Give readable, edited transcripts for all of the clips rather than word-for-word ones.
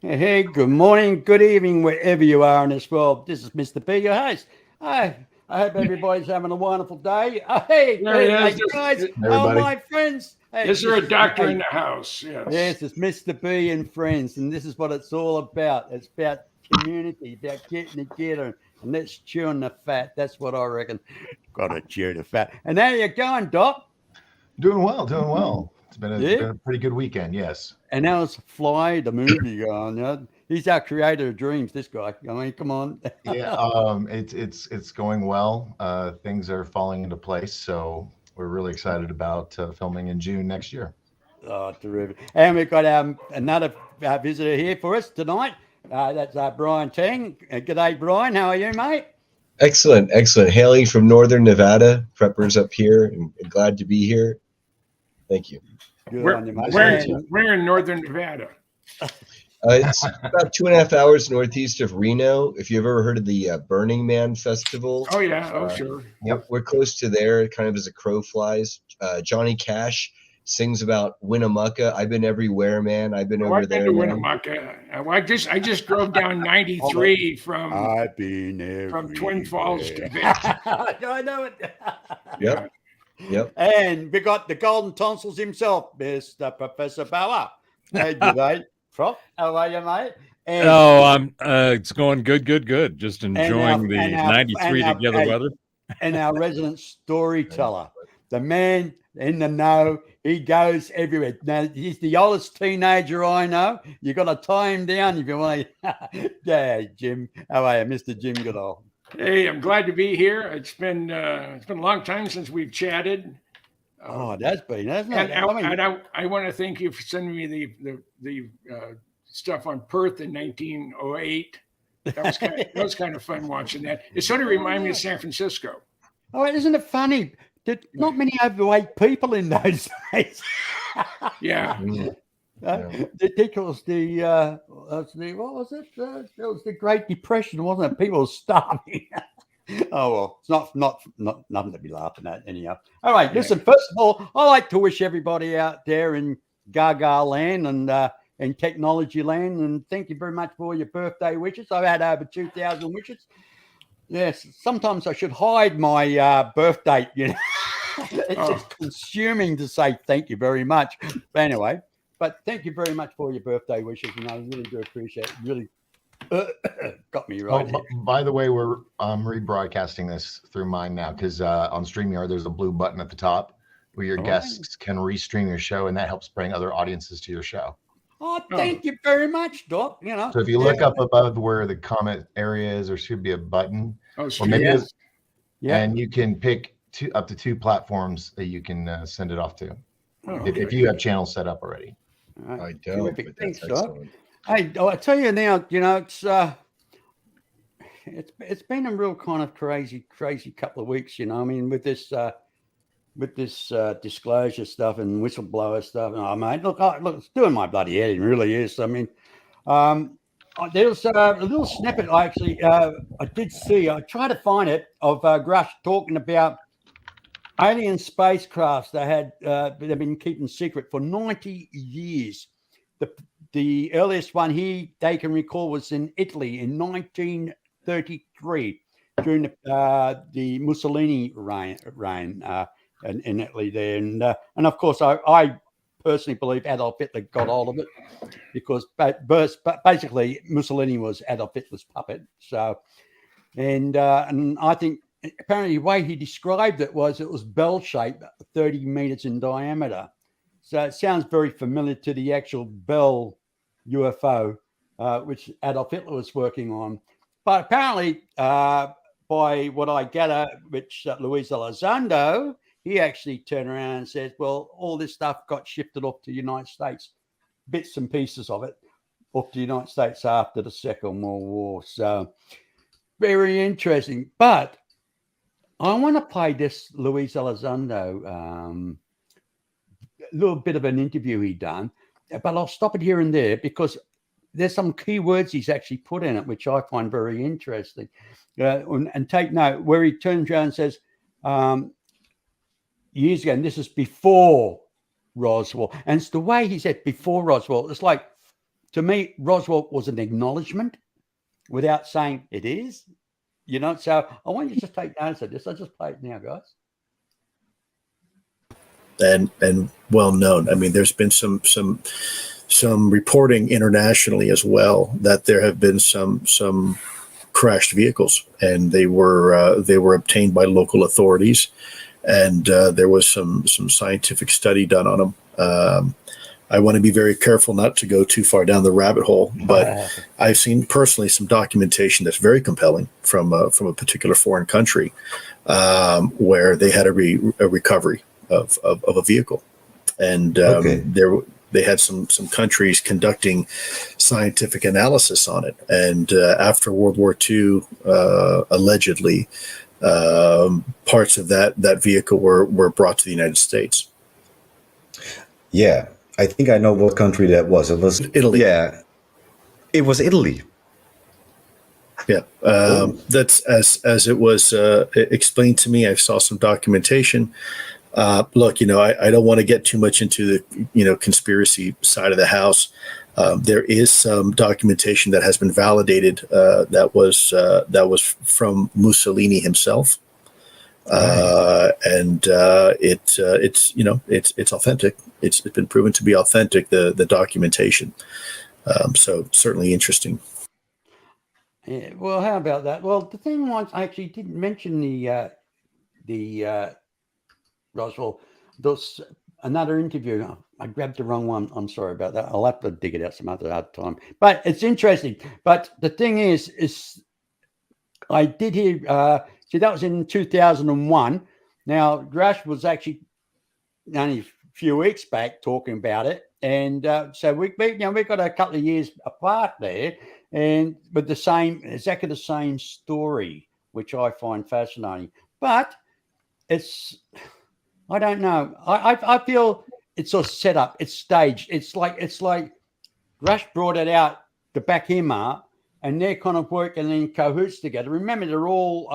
Hey, good morning, good evening, wherever you are in this world. This is Mr. B, your host. I hope everybody's having a wonderful day. There he Hey, is. guys, oh, Everybody. my friends. Hey, Is there this a is, doctor in hey, the house? Yes. yes, it's Mr. B and friends, and this is what it's all about. It's about community, about getting together, and let's chew on the fat. That's what I reckon. Got to chew the fat. And how you going, Doc? Doing well, doing well. It's Yeah? been a pretty good weekend, yes. And how's Fly, the movie going? You know? He's our creator of dreams, this guy. I mean, come on. Yeah, it's going well. Things are falling into place, so we're really excited about filming in June next year. Oh, terrific. And we've got another visitor here for us tonight. That's Brian Tang. G'day, Brian. How are you, mate? Excellent, excellent. Hailing from Northern Nevada, preppers up here, and glad to be here. Thank you. Good Where, on you, mate. Nice to where, meet you. where in Northern Nevada? It's about 2.5 hours northeast of Reno. If you've ever heard of the Burning Man Festival, Oh, yeah. Oh, sure. we're close to there, kind of as a crow flies. Johnny Cash sings about Winnemucca. I've been everywhere, man. I've been Oh, over I've been there, to man. Winnemucca. I just drove down 93 I've been from Twin Falls to everywhere. Benton. I know it. Yep, yep. And we got the golden tonsils himself, Mr. Professor Bauer. Hey, g'day, Prof. How are you, mate? And, Oh, it's going good. Just and enjoying the 93 and our, together hey, weather. and our resident storyteller, the man in the know. He goes everywhere. Now he's the oldest teenager I know. You got to tie him down if you want to. Yeah, Jim. How are you, Mr. Jim Goodall? Hey, I'm glad to be here. It's been a long time since we've chatted. Oh, that's been, hasn't And, it? I mean, I want to thank you for sending me the stuff on Perth in 1908. That was kind of fun watching that. It sort of reminded me of San Francisco. oh, isn't it funny? There's not many overweight people in those days. Yeah. Ridiculous. What was it? It was the Great Depression, wasn't it? People were starving. Oh well, it's not nothing to be laughing at anyhow. All right, listen. First of all, I like to wish everybody out there in Gaga land and technology land, and thank you very much for your birthday wishes. I've had over 2,000 wishes. Yes, sometimes I should hide my birth date. You know, it's consuming to say thank you very much. But anyway, but thank you very much for your birthday wishes, and I really do appreciate it. Really got me right. By the way, we're rebroadcasting this through mine now because on StreamYard there's a blue button at the top where your guests can restream your show, and that helps bring other audiences to your show. Oh, thank you very much, Doc. You know, So if you look up above where the comment area is, there should be a button, Oh, or maybe yes. and you can pick up to two platforms that you can send it off to if you have channels set up already. I don't, terrific. but Thanks, that's Doc. excellent. Hey, I tell you now, you know, it's been a real kind of crazy couple of weeks. You know, I mean, with this disclosure stuff and whistleblower stuff. Oh, mate, look, it's doing my bloody head. It really is. I mean, there was a little snippet I actually I did see. I tried to find it of Grush talking about alien spacecrafts they've been keeping secret for 90 years. The earliest one they can recall was in Italy in 1933 during the Mussolini reign in Italy there, and of course I personally believe Adolf Hitler got hold of it because basically Mussolini was Adolf Hitler's puppet. So, and I think apparently the way he described it was bell shaped, 30 meters in diameter. So it sounds very familiar to the actual Bell UFO, which Adolf Hitler was working on. But apparently, by what I gather, which Luis Elizondo, he actually turned around and said, well, all this stuff got shifted off to the United States, bits and pieces of it, off to the United States after the Second World War. So very interesting. But I want to play this Luis Elizondo little bit of an interview he done, but I'll stop it here and there because there's some key words he's actually put in it, which I find very interesting. And take note where he turns around and says, years ago, and this is before Roswell, and it's the way he said before Roswell. It's like to me, Roswell was an acknowledgement without saying it is. So I want you to just take notice of this. I'll just play it now, guys. And well known. I mean, there's been some reporting internationally as well that there have been some crashed vehicles, and they were obtained by local authorities, and there was some scientific study done on them. I want to be very careful not to go too far down the rabbit hole, but I've seen personally some documentation that's very compelling from a particular foreign country where they had a recovery of a vehicle, and they had some countries conducting scientific analysis on it, and after World War II, allegedly, parts of that vehicle were brought to the United States. Yeah. I think I know what country that was. It was Italy. Yeah, it was Italy. Yeah, that's as it was explained to me. I saw some documentation. Look, I don't want to get too much into the conspiracy side of the house. There is some documentation that has been validated that was from Mussolini himself. And it's authentic. It's been proven to be authentic, the documentation. So certainly interesting. Yeah, well, how about that? Well, the thing was, I actually didn't mention the Roswell. There's another interview. Oh, I grabbed the wrong one. I'm sorry about that. I'll have to dig it out some other time. But it's interesting. But the thing is I did hear. See, that was in 2001. Now, Grush was actually only a few weeks back talking about it, and so we got a couple of years apart there, and with exactly the same story, which I find fascinating. But I don't know. I feel it's a setup. It's staged. It's like Grush brought it out to back him up. And they're kind of working in cahoots together. Remember, they're all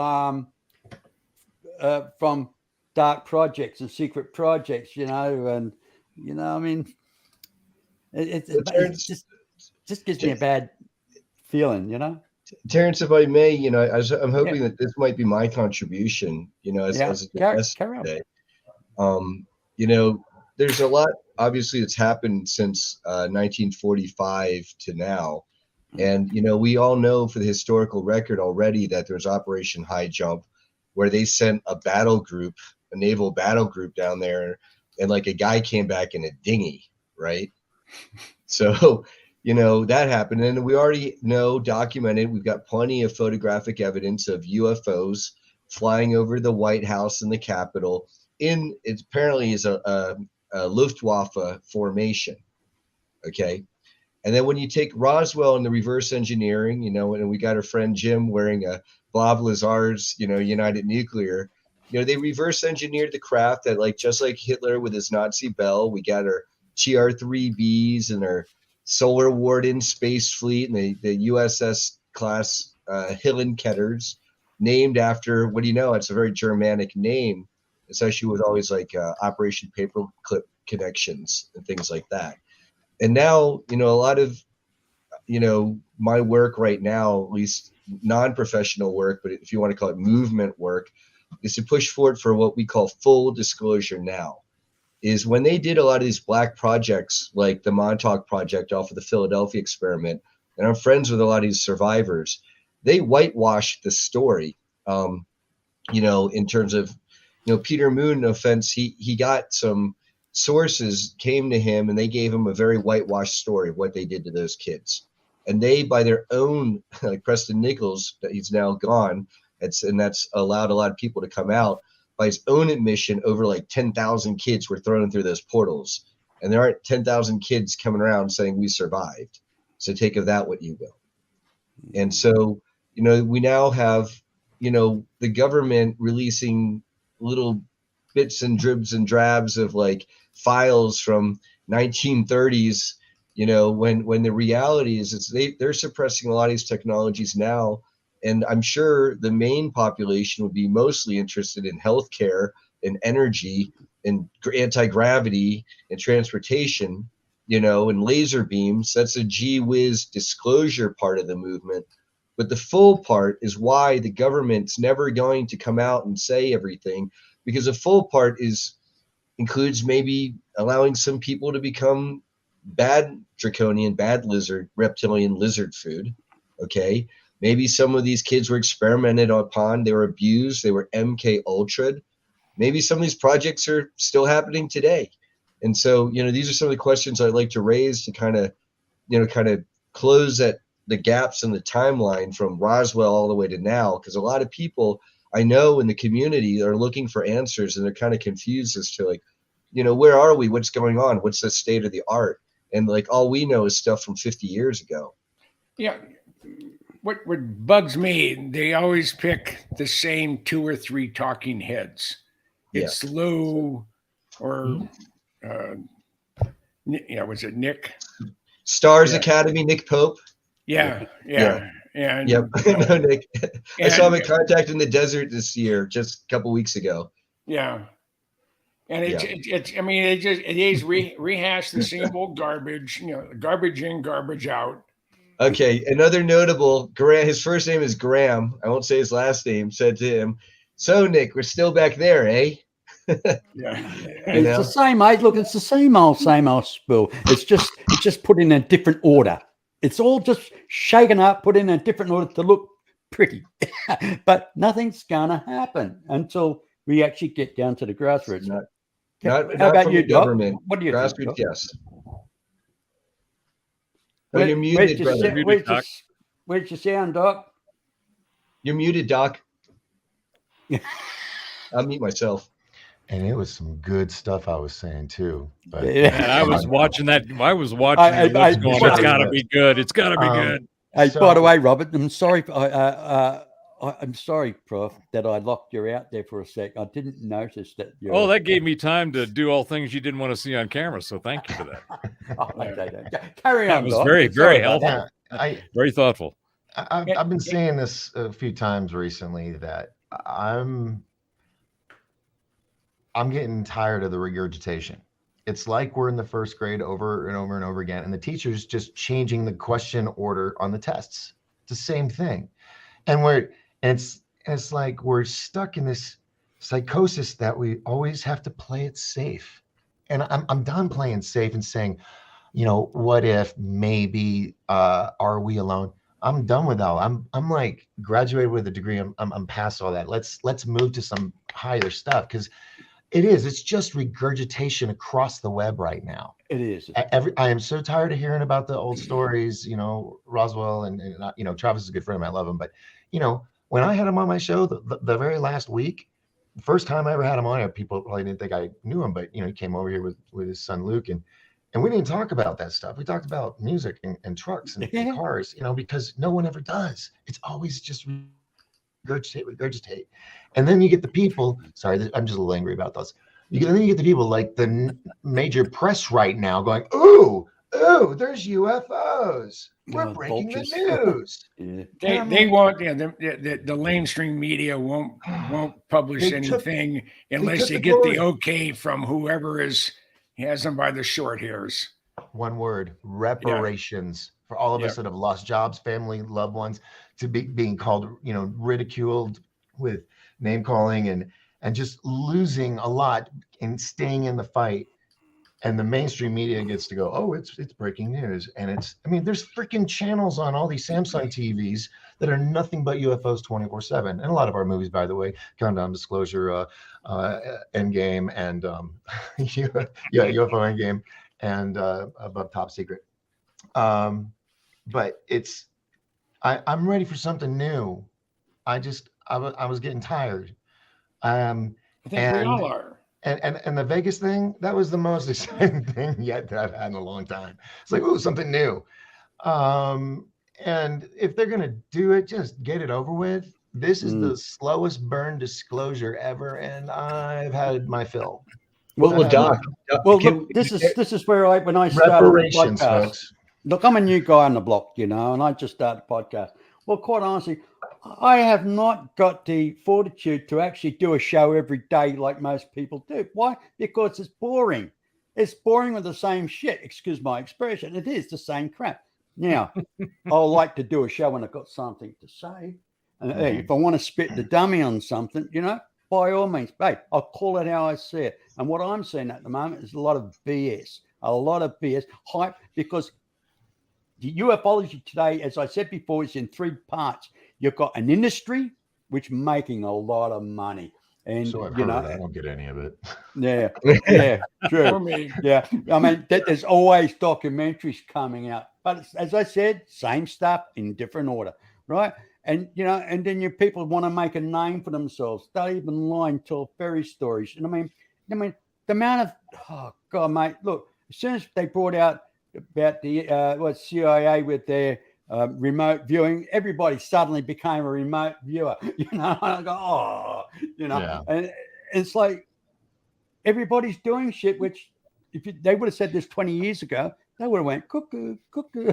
from dark projects and secret projects, and I mean, it just gives me a bad feeling, Terrence, if I may, I'm hoping that this might be my contribution, as a guest today. There's a lot, obviously, that's happened since 1945 to now. And, we all know for the historical record already that there's Operation High Jump, where they sent a naval battle group down there, and like a guy came back in a dinghy, right? So, that happened. And we already know, documented, we've got plenty of photographic evidence of UFOs flying over the White House and the Capitol. It apparently is a Luftwaffe formation, okay? And then when you take Roswell and the reverse engineering, and we got our friend Jim wearing a Bob Lazar's, United Nuclear, they reverse engineered the craft that, just like Hitler with his Nazi bell, we got our TR-3Bs and our Solar Warden space fleet and the USS class Hillenketters, named after, what do you know? It's a very Germanic name, especially with always Operation Paperclip connections and things like that. And now, a lot of, my work right now, at least non-professional work, but if you want to call it movement work, is to push forward for what we call full disclosure now. Is when they did a lot of these black projects, like the Montauk Project off of the Philadelphia experiment, and I'm friends with a lot of these survivors, they whitewashed the story, in terms of, Peter Moon, no offense, he got some sources came to him and they gave him a very whitewashed story of what they did to those kids. And they, by their own, like Preston Nichols, that he's now gone, that's allowed a lot of people to come out, by his own admission, over 10,000 kids were thrown through those portals. And there aren't 10,000 kids coming around saying we survived. So take of that what you will. And so, we now have, the government releasing little bits and dribs and drabs of files from 1930s, when the reality is they're suppressing a lot of these technologies now. And I'm sure the main population would be mostly interested in healthcare and energy and anti-gravity and transportation, and laser beams. That's a gee whiz disclosure part of the movement. But the full part is why the government's never going to come out and say everything, because the full part includes maybe allowing some people to become bad reptilian lizard food. Okay. Maybe some of these kids were experimented upon. They were abused. They were MK Ultra'd. Maybe some of these projects are still happening today. And so, these are some of the questions I'd like to raise to kind of close the gaps in the timeline from Roswell all the way to now. Because a lot of people I know in the community are looking for answers, and they're kind of confused as to where are we? What's going on? What's the state of the art? And all we know is stuff from 50 years ago. Yeah. What bugs me, they always pick the same 2 or 3 talking heads. It's Lou or was it Nick? Stars Academy, Nick Pope. Yeah. And yep. No, Nick. I saw him at Contact in the Desert this year, just a couple weeks ago. Yeah. And they rehash the same old garbage, garbage in, garbage out. Okay. Another notable, Graham, his first name is Graham. I won't say his last name, said to him, "So Nick, we're still back there, eh?" Yeah. It's the same, mate. Look, it's the same old spill. It's just put in a different order. It's all just shaken up, put in a different order to look pretty. But nothing's gonna happen until we actually get down to the grassroots. How about from you, the Doc? government? What do you grassroots? think, Doc? Yes. Oh, you're muted, brother. Where's your sound, Doc? You're muted, Doc. I'll mute myself. And it was some good stuff I was saying too. But And I was watching that. I was watching it. It's got to be good. It's got to be good. Hey, by the way, Robert, I'm sorry. I'm sorry, Prof, that I locked you out there for a sec. I didn't notice that. Oh, that gave me time to do all things you didn't want to see on camera. So thank you for that. Carry on. That was Doc. very, very helpful. Yeah, Very thoughtful. I've been saying this a few times recently that I'm getting tired of the regurgitation. It's like we're in the first grade over and over and over again, and the teacher's just changing the question order on the tests. It's the same thing, and it's like we're stuck in this psychosis that we always have to play it safe. And I'm done playing safe and saying, what if, maybe, are we alone? I'm done with that. I'm like graduated with a degree. I'm past all that. Let's move to some higher stuff, because it's just regurgitation across the web right now. It is. I am so tired of hearing about the old stories, Roswell and Travis is a good friend of mine. I love him. But, when I had him on my show, the very last week, the first time I ever had him on, people probably didn't think I knew him, but, he came over here with his son, Luke, and we didn't talk about that stuff. We talked about music and trucks and cars, because no one ever does. It's always just regurgitate. And then you get the people, sorry, I'm just a little angry about those. Then you get the people like the major press right now going, ooh, there's UFOs. We're breaking the news. They won't. The mainstream media won't publish anything unless they get the okay from whoever has them by the short hairs. One word: reparations for all of us that have lost jobs, family, loved ones, to being called, ridiculed with name calling and just losing a lot and staying in the fight. And the mainstream media gets to go, oh, it's breaking news. And there's freaking channels on all these Samsung TVs that are nothing but UFOs 24/7. And a lot of our movies, by the way, Countdown, Disclosure, Endgame, and UFO Endgame, and Above Top Secret. But I'm ready for something new. I was getting tired. I think we all are. And the Vegas thing, that was the most exciting thing yet that I've had in a long time. It's like, ooh, something new. And if they're going to do it, just get it over with. This is the slowest burn disclosure ever, and I've had my fill. Well, Doc. Well, look, this is where when I started reparations, the podcast. folks. Look, I'm a new guy on the block, and I just started the podcast. Well, quite honestly, I have not got the fortitude to actually do a show every day like most people do. Why? Because it's boring. It's boring with the same shit. Excuse my expression. It is the same crap. Now, I like to do a show when I've got something to say. And hey, if I want to spit the dummy on something, by all means, hey, I'll call it how I see it. And what I'm seeing at the moment is a lot of BS, hype, because the ufology today, as I said before, is in 3 parts. You've got an industry which making a lot of money. And So I've heard. I don't get any of it. Yeah, true. For me. Yeah, I mean, there's always documentaries coming out, but as I said, same stuff in different order, right? And and then your people want to make a name for themselves. They even lie and tell fairy stories. And I mean, the amount of mate. Look, as soon as they brought out about the CIA with their remote viewing, everybody suddenly became a remote viewer. And I go, and it's like everybody's doing shit. Which, if they would have said this 20 years ago, they would have went cuckoo, cuckoo.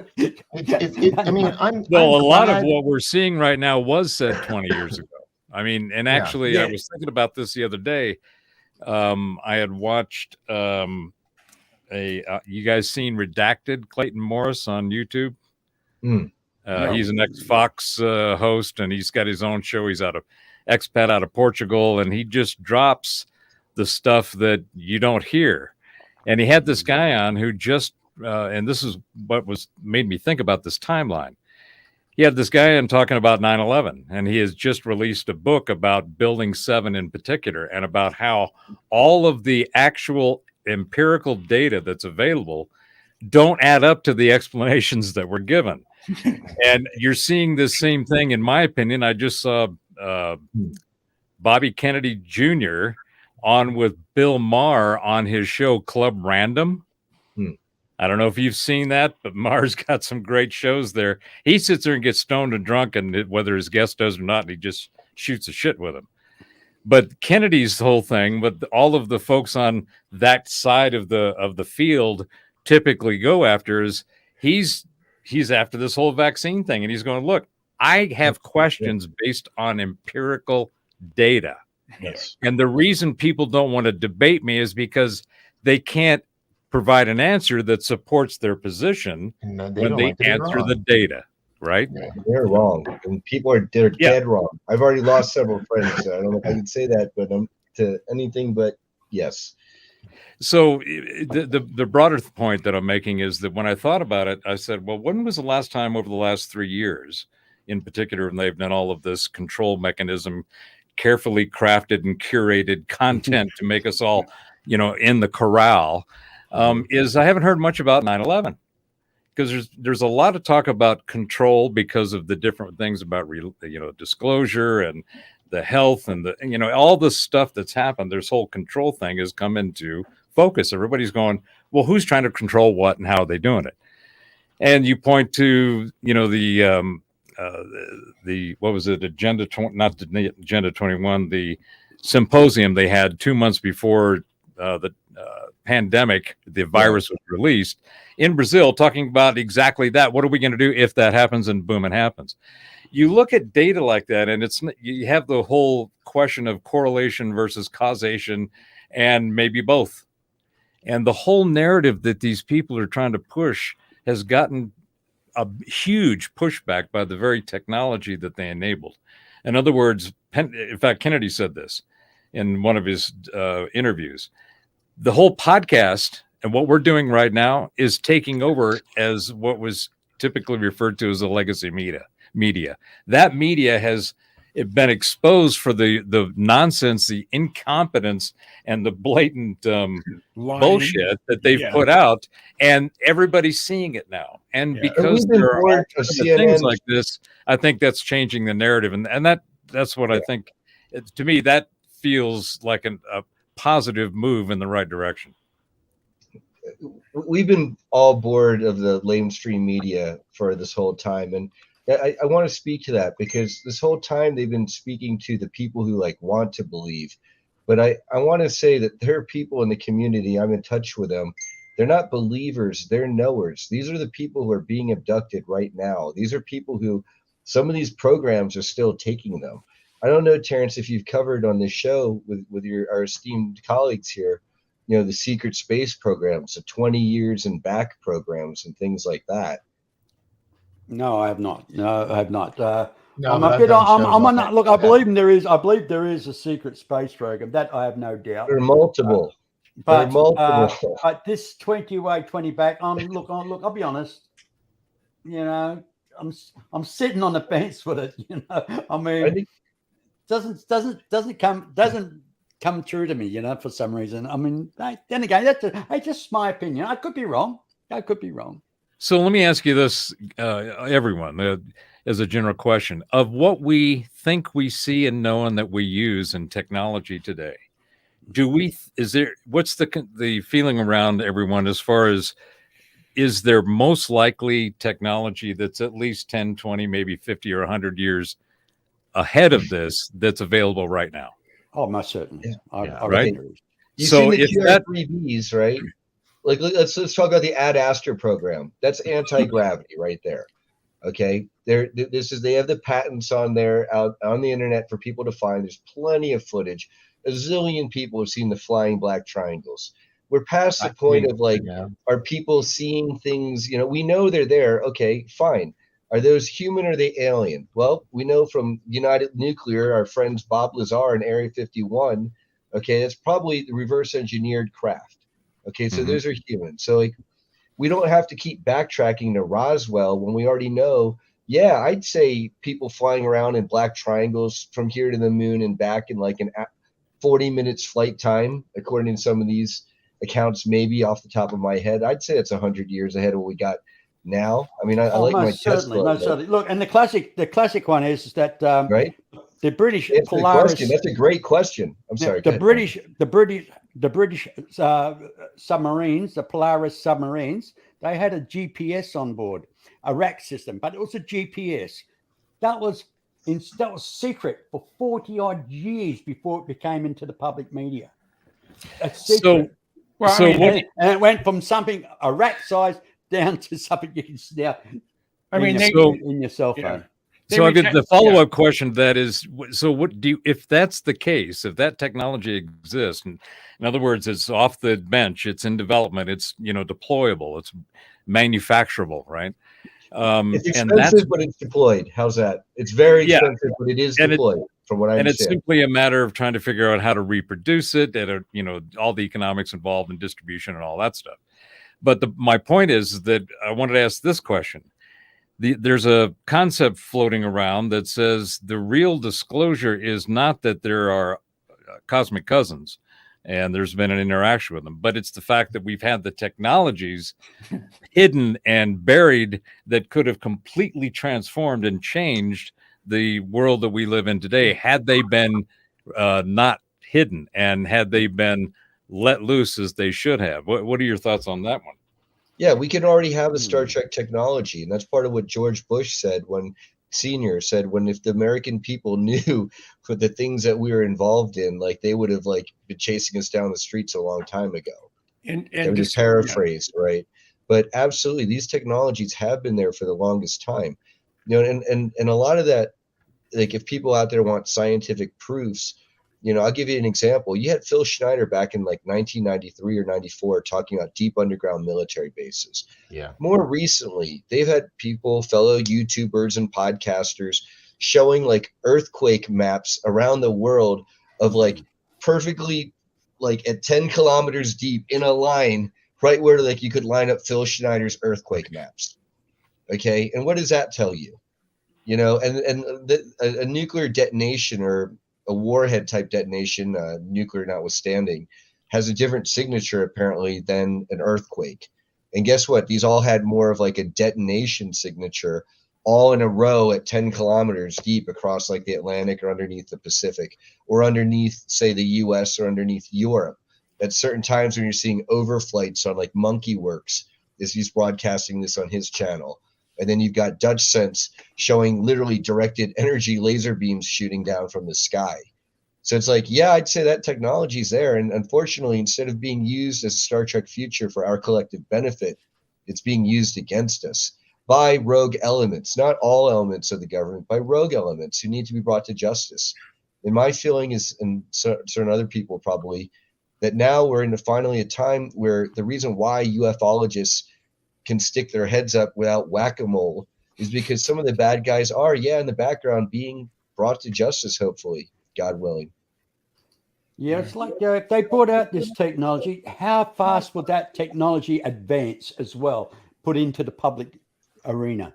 I mean, I'm a lot glad- of what we're seeing right now was said 20 years ago. I mean, and actually, I was thinking about this the other day. I had watched you guys seen Redacted, Clayton Morris on YouTube? No. He's an ex-Fox host, and he's got his own show. He's expat out of Portugal, and he just drops the stuff that you don't hear. And he had this guy on who just, and this is what made me think about this timeline. He had this guy on talking about 9/11, and he has just released a book about Building 7 in particular, and about how all of the actual empirical data that's available don't add up to the explanations that were given. And you're seeing the same thing, in my opinion. I just saw Bobby Kennedy Jr. on with Bill Maher on his show Club Random. I don't know if you've seen that, but Maher's got some great shows there. He sits there and gets stoned and drunk, and whether his guest does or not, and he just shoots the shit with him. But Kennedy's whole thing, but all of the folks on that side of the field typically go after is he's after this whole vaccine thing, and he's going, look, I have questions based on empirical data. Yes. And the reason people don't want to debate me is because they can't provide an answer that supports their position when they answer the data, right? Yeah, they're wrong, and they're dead wrong. I've already lost several friends. So I don't know if I can say that, but to anything but yes. So the broader point that I'm making is that when I thought about it, I said, well, when was the last time over the last 3 years, in particular, and they've done all of this control mechanism, carefully crafted and curated content to make us all, in the corral, is I haven't heard much about 9/11, because there's a lot of talk about control because of the different things about disclosure and the health and all the stuff that's happened. This whole control thing has come into focus. Everybody's going, well, who's trying to control what and how are they doing it? And you point to the what was it, Agenda 21, the symposium they had 2 months before the pandemic, the virus was released in Brazil, talking about exactly that. What are we going to do if that happens? And boom, it happens. You look at data like that, and you have the whole question of correlation versus causation, and maybe both. And the whole narrative that these people are trying to push has gotten a huge pushback by the very technology that they enabled. In other words, in fact, Kennedy said this in one of his interviews. The whole podcast and what we're doing right now is taking over as what was typically referred to as the legacy media. That media has been exposed for the nonsense, the incompetence, and the blatant bullshit that they've put out, and everybody's seeing it now. And because there are things like this, I think that's changing the narrative, and that's what I think. To me, that feels like a positive move in the right direction. We've been all bored of the mainstream media for this whole time, and I want to speak to that, because this whole time they've been speaking to the people who want to believe. But I want to say that there are people in the community, I'm in touch with them. They're not believers, they're knowers. These are the people who are being abducted right now. These are people who, some of these programs are still taking them. I don't know, Terrence, if you've covered on this show with our esteemed colleagues here, the secret space programs, the 20 years and back programs and things like that. No, I have not. No, I have not. No, I'm but a I've bit. done I'm shows on on that. it. Look, I Yeah. believe there is. I believe there is a secret space program. That I have no doubt. There are multiple. But multiple. but this 20 away, 20 back. Look. I'll be honest. I'm sitting on the fence with it. I mean, I think doesn't come true to me. For some reason. I mean, then again, that's just my opinion. I could be wrong. So let me ask you this, everyone, as a general question of what we think we see and know and that we use in technology today. What's the feeling around everyone as far as, is there most likely technology that's at least 10, 20, maybe 50 or 100 years ahead of this that's available right now? Oh, most certainly. Yeah. I Right. reckon there is. you've So seen the if that- QR3Bs, right? Like, let's talk about the Ad Astra program. That's anti-gravity right there. Okay, they have the patents on there out on the internet for people to find. There's plenty of footage. A zillion people have seen the flying black triangles. We're past the point of like, Yeah. are people seeing things? We know they're there. Okay, fine. Are those human or are they alien? Well, we know from United Nuclear, our friends Bob Lazar and Area 51. Okay, that's probably the reverse engineered craft. Okay, so those are human. So like, we don't have to keep backtracking to Roswell when we already know. Yeah, I'd say people flying around in black triangles from here to the moon and back in like an 40 minutes flight time, according to some of these accounts, maybe off the top of my head. I'd say it's 100 years ahead of what we got now. I mean, I like my most certainly, Tesla. most certainly. Look, and the classic one is that Right? the British Answer the Polaris. question. That's a great question. I'm sorry. go The ahead. British submarines, the Polaris submarines, they had a GPS on board, a rack system, but it was a GPS. That was secret for 40 odd years before it became into the public media. A secret. Well, So I mean, what- And it went from something a rack size down to something you can now. I mean, in your cell phone. yeah. So I They get the follow-up question to that is, so what do you, if that's the case, if that technology exists, and in other words, it's off the bench, it's in development, it's deployable, it's manufacturable, right? It's And expensive, but it's deployed. How's that? It's very Yeah. expensive, but it is And deployed, from what I and it's understand. simply a matter of trying to figure out how to reproduce it, and all the economics involved in distribution and all that stuff. But my point is that I wanted to ask this question. There's a concept floating around that says the real disclosure is not that there are cosmic cousins and there's been an interaction with them, but it's the fact that we've had the technologies hidden and buried that could have completely transformed and changed the world that we live in today had they been not hidden and had they been let loose as they should have. What are your thoughts on that one? Yeah, we can already have the Star Trek technology, and that's part of what George Bush said when if the American people knew for the things that we were involved in, like they would have been chasing us down the streets a long time ago. and I would paraphrase, right? But absolutely, these technologies have been there for the longest time. And a lot of that, like if people out there want scientific proofs, I'll give you an example. You had Phil Schneider back in 1993 or 94 talking about deep underground military bases. Yeah. More recently, they've had fellow YouTubers and podcasters showing earthquake maps around the world of perfectly at 10 kilometers deep in a line, right where you could line up Phil Schneider's earthquake maps. Okay. And what does that tell you? A nuclear detonation or a warhead type detonation, nuclear notwithstanding, has a different signature apparently than an earthquake. And guess what? These all had more of a detonation signature, all in a row at 10 kilometers deep across the Atlantic or underneath the Pacific or underneath, say, the US or underneath Europe. At certain times when you're seeing overflights on Monkey Works, he's broadcasting this on his channel. And then you've got Dutch Sense showing literally directed energy laser beams shooting down from the sky. So it's I'd say that technology's there. And unfortunately, instead of being used as a Star Trek future for our collective benefit, it's being used against us by rogue elements, not all elements of the government, by rogue elements who need to be brought to justice. And my feeling is, and certain other people probably, that now we're in finally a time where the reason why ufologists can stick their heads up without whack-a-mole is because some of the bad guys are, in the background being brought to justice, hopefully, God willing. Yeah, it's like if they brought out this technology, how fast would that technology advance as well, put into the public arena?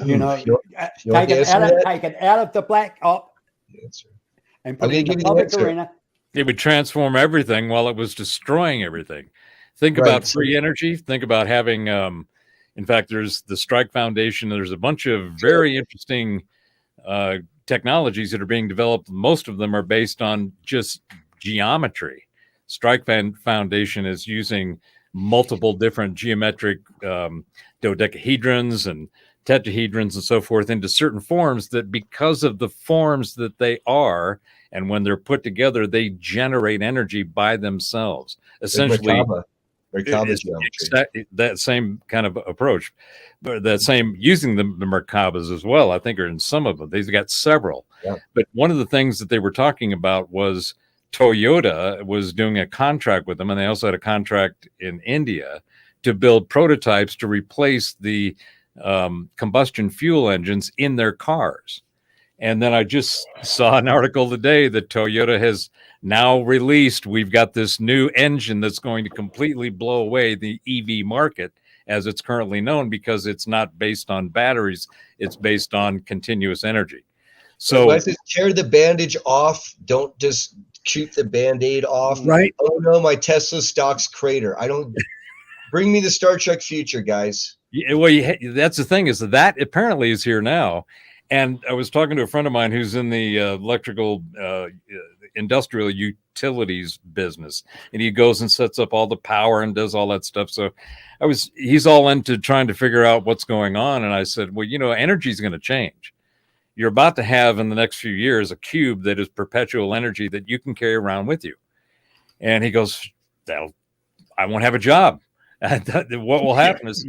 You know, You want the answer to that? take it out of the black op Answer. and I'm put it gonna in the give you the public answer. arena. It would transform everything while it was destroying everything. Think Right. about free energy. Think about having, in fact, there's the Strike Foundation. There's a bunch of very interesting technologies that are being developed. Most of them are based on just geometry. Strike Foundation is using multiple different geometric dodecahedrons and tetrahedrons and so forth into certain forms that, because of the forms that they are, and when they're put together, they generate energy by themselves. Essentially, Merkaba geometry. that same kind of approach, but that same using the Merkabas as well. I think are in some of them. They've got several. Yeah. But one of the things that they were talking about was Toyota was doing a contract with them, and they also had a contract in India to build prototypes to replace the combustion fuel engines in their cars. And then I just saw an article today that Toyota has now released. We've got this new engine that's going to completely blow away the EV market as it's currently known, because it's not based on batteries. It's based on continuous energy. So Wes says, tear the bandage off. Don't just shoot the Band-Aid off. Right. Oh no, my Tesla stock's crater. I don't bring me the Star Trek future, guys. Yeah, well, that's the thing, is that apparently is here now. And I was talking to a friend of mine who's in the electrical industrial utilities business, and he goes and sets up all the power and does all that stuff. So he's all into trying to figure out what's going on. And I said, well, energy is going to change. You're about to have in the next few years a cube that is perpetual energy that you can carry around with you. And he goes, I won't have a job. What will happen is,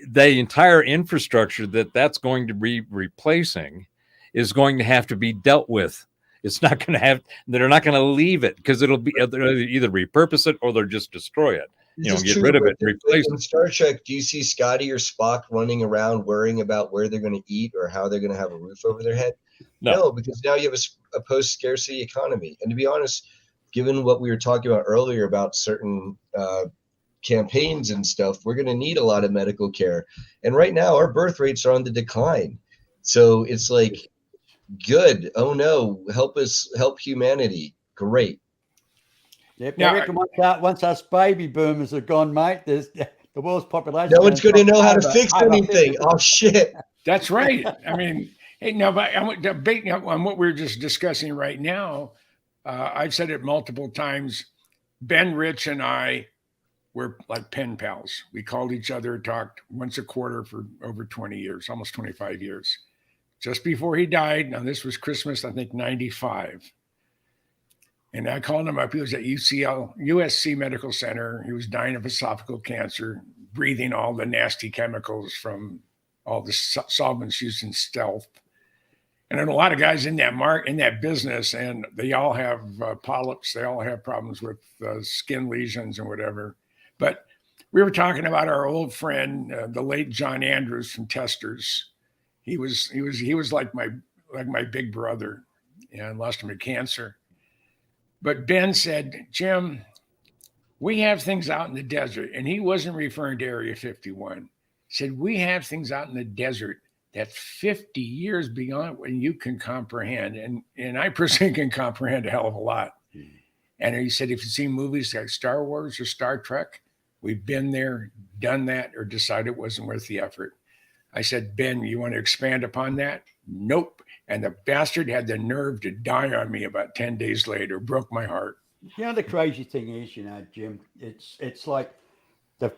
the entire infrastructure that's going to be replacing is going to have to be dealt with. It's not going to have, they're not going to leave it, because it'll be either repurpose it or they'll just destroy it. Get rid of it, replace it. In Star Trek, do you see Scotty or Spock running around worrying about where they're going to eat or how they're going to have a roof over their head? No, because now you have a post-scarcity economy. And to be honest, given what we were talking about earlier about certain campaigns and stuff, we're going to need a lot of medical care. And right now, our birth rates are on the decline. So it's like, good. Oh no, help us, help humanity. Great. Yep. Now, I reckon once us baby boomers are gone, mate, there's the world's population. No one's going to know how to fix anything. Oh shit. That's right. I mean, hey, now, but I'm debating on what we're just discussing right now. I've said it multiple times. Ben Rich and I were like pen pals. We called each other, talked once a quarter for over 20 years, almost 25 years. Just before he died, now this was Christmas, I think, 95. And I called him up. He was at USC Medical Center. He was dying of esophageal cancer, breathing all the nasty chemicals from all the solvents used in stealth. And then a lot of guys in that business, and they all have polyps. They all have problems with skin lesions and whatever. But we were talking about our old friend, the late John Andrews from Testers. He was like my big brother, and lost him to cancer. But Ben said, Jim, we have things out in the desert. And he wasn't referring to Area 51. He said, we have things out in the desert that's 50 years beyond what you can comprehend. And I personally can comprehend a hell of a lot. And he said, if you've seen movies like Star Wars or Star Trek, we've been there, done that, or decided it wasn't worth the effort. I said, Ben, you want to expand upon that? Nope. And the bastard had the nerve to die on me about 10 days later. Broke my heart. The crazy thing is, Jim, it's like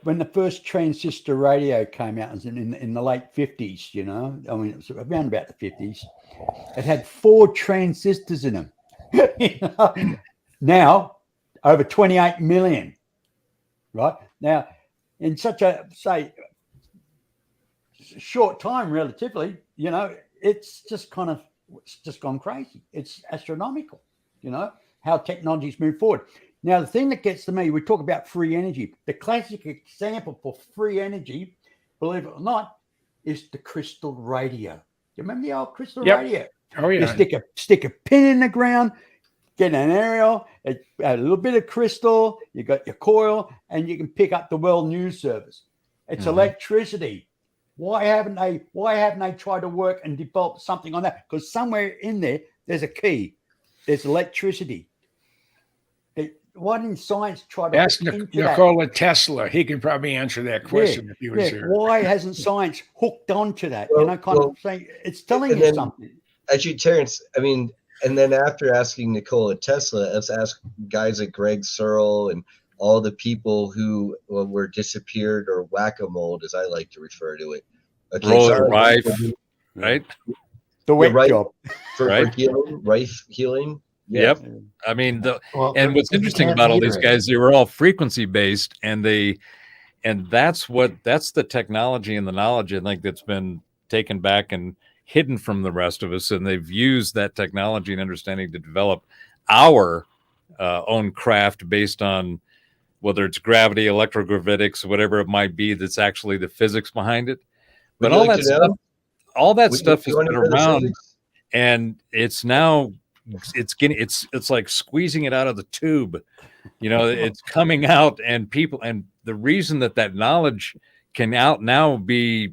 when the first transistor radio came out, it was in the late 50s, I mean, it was around about the 50s. It had 4 transistors in them. Now, over 28 million, right? Now, in such a, say, short time, relatively, it's just gone crazy. It's astronomical, how technologies move forward. Now, the thing that gets to me, we talk about free energy. The classic example for free energy, believe it or not, is the crystal radio. You remember the old crystal Yep. radio? Oh You yeah. stick a pin in the ground, get an aerial, a little bit of crystal, you got your coil, and you can pick up the World News Service. It's Mhm. electricity. Why haven't they tried to work and develop something on that? Because somewhere in there's a key. There's electricity. Why didn't science try to Ask hook into that? Nikola Tesla. He could probably answer that question if he was Yeah, here. why hasn't science hooked onto that? Well, Kind well, of saying it's telling and you then- something. Actually, Terrence, I mean, and then after asking Nikola Tesla, let's ask guys like Greg Searle and all the people who were disappeared or whack-a-mole, as I like to refer to it. Okay, Roy so- Rife, right? The wet right. job. for Right. healing, Rife healing. Yeah. Yep. I mean, Well, and what's you interesting can't about all meter these it. guys, they were all frequency based, and that's the technology and the knowledge I think that's been taken back and hidden from the rest of us, and they've used that technology and understanding to develop our own craft based on whether it's gravity, electrogravitics, whatever it might be. That's actually the physics behind it. But Would you all like that to know? stuff, all that Would stuff you has wanna been know the around, physics? and it's like squeezing it out of the tube. You know, it's coming out, and the reason that knowledge can now be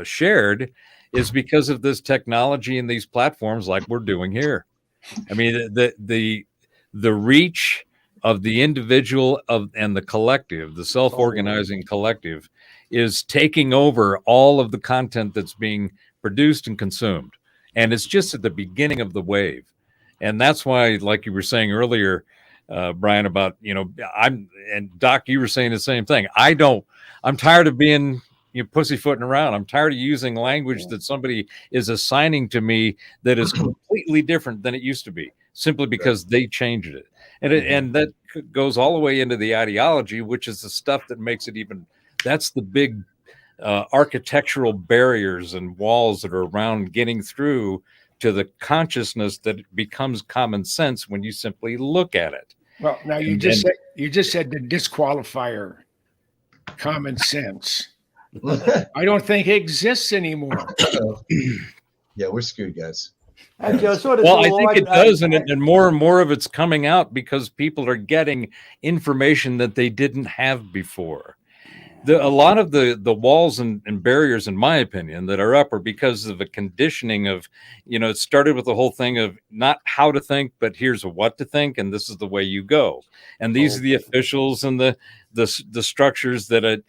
shared is because of this technology and these platforms like we're doing here. I mean, the reach of the individual and the collective, the self-organizing collective, is taking over all of the content that's being produced and consumed. And it's just at the beginning of the wave. And that's why, like you were saying earlier, Brian, about, and Doc, you were saying the same thing. I'm tired of being pussyfooting around. I'm tired of using language that somebody is assigning to me that is completely different than it used to be, simply because they changed it. And that goes all the way into the ideology, which is the stuff that makes it that's the big architectural barriers and walls that are around getting through to the consciousness that becomes common sense when you simply look at it. Well, now you just said the disqualifier, common sense. I don't think it exists anymore. Yeah, we're screwed, guys. Actually, I sort of Well, I saw think one- it does, and more of it's coming out because people are getting information that they didn't have before. A lot of the walls and barriers, in my opinion, that are up are because of a conditioning of, it started with the whole thing of not how to think, but here's what to think, and this is the way you go. And these are the officials and the structures that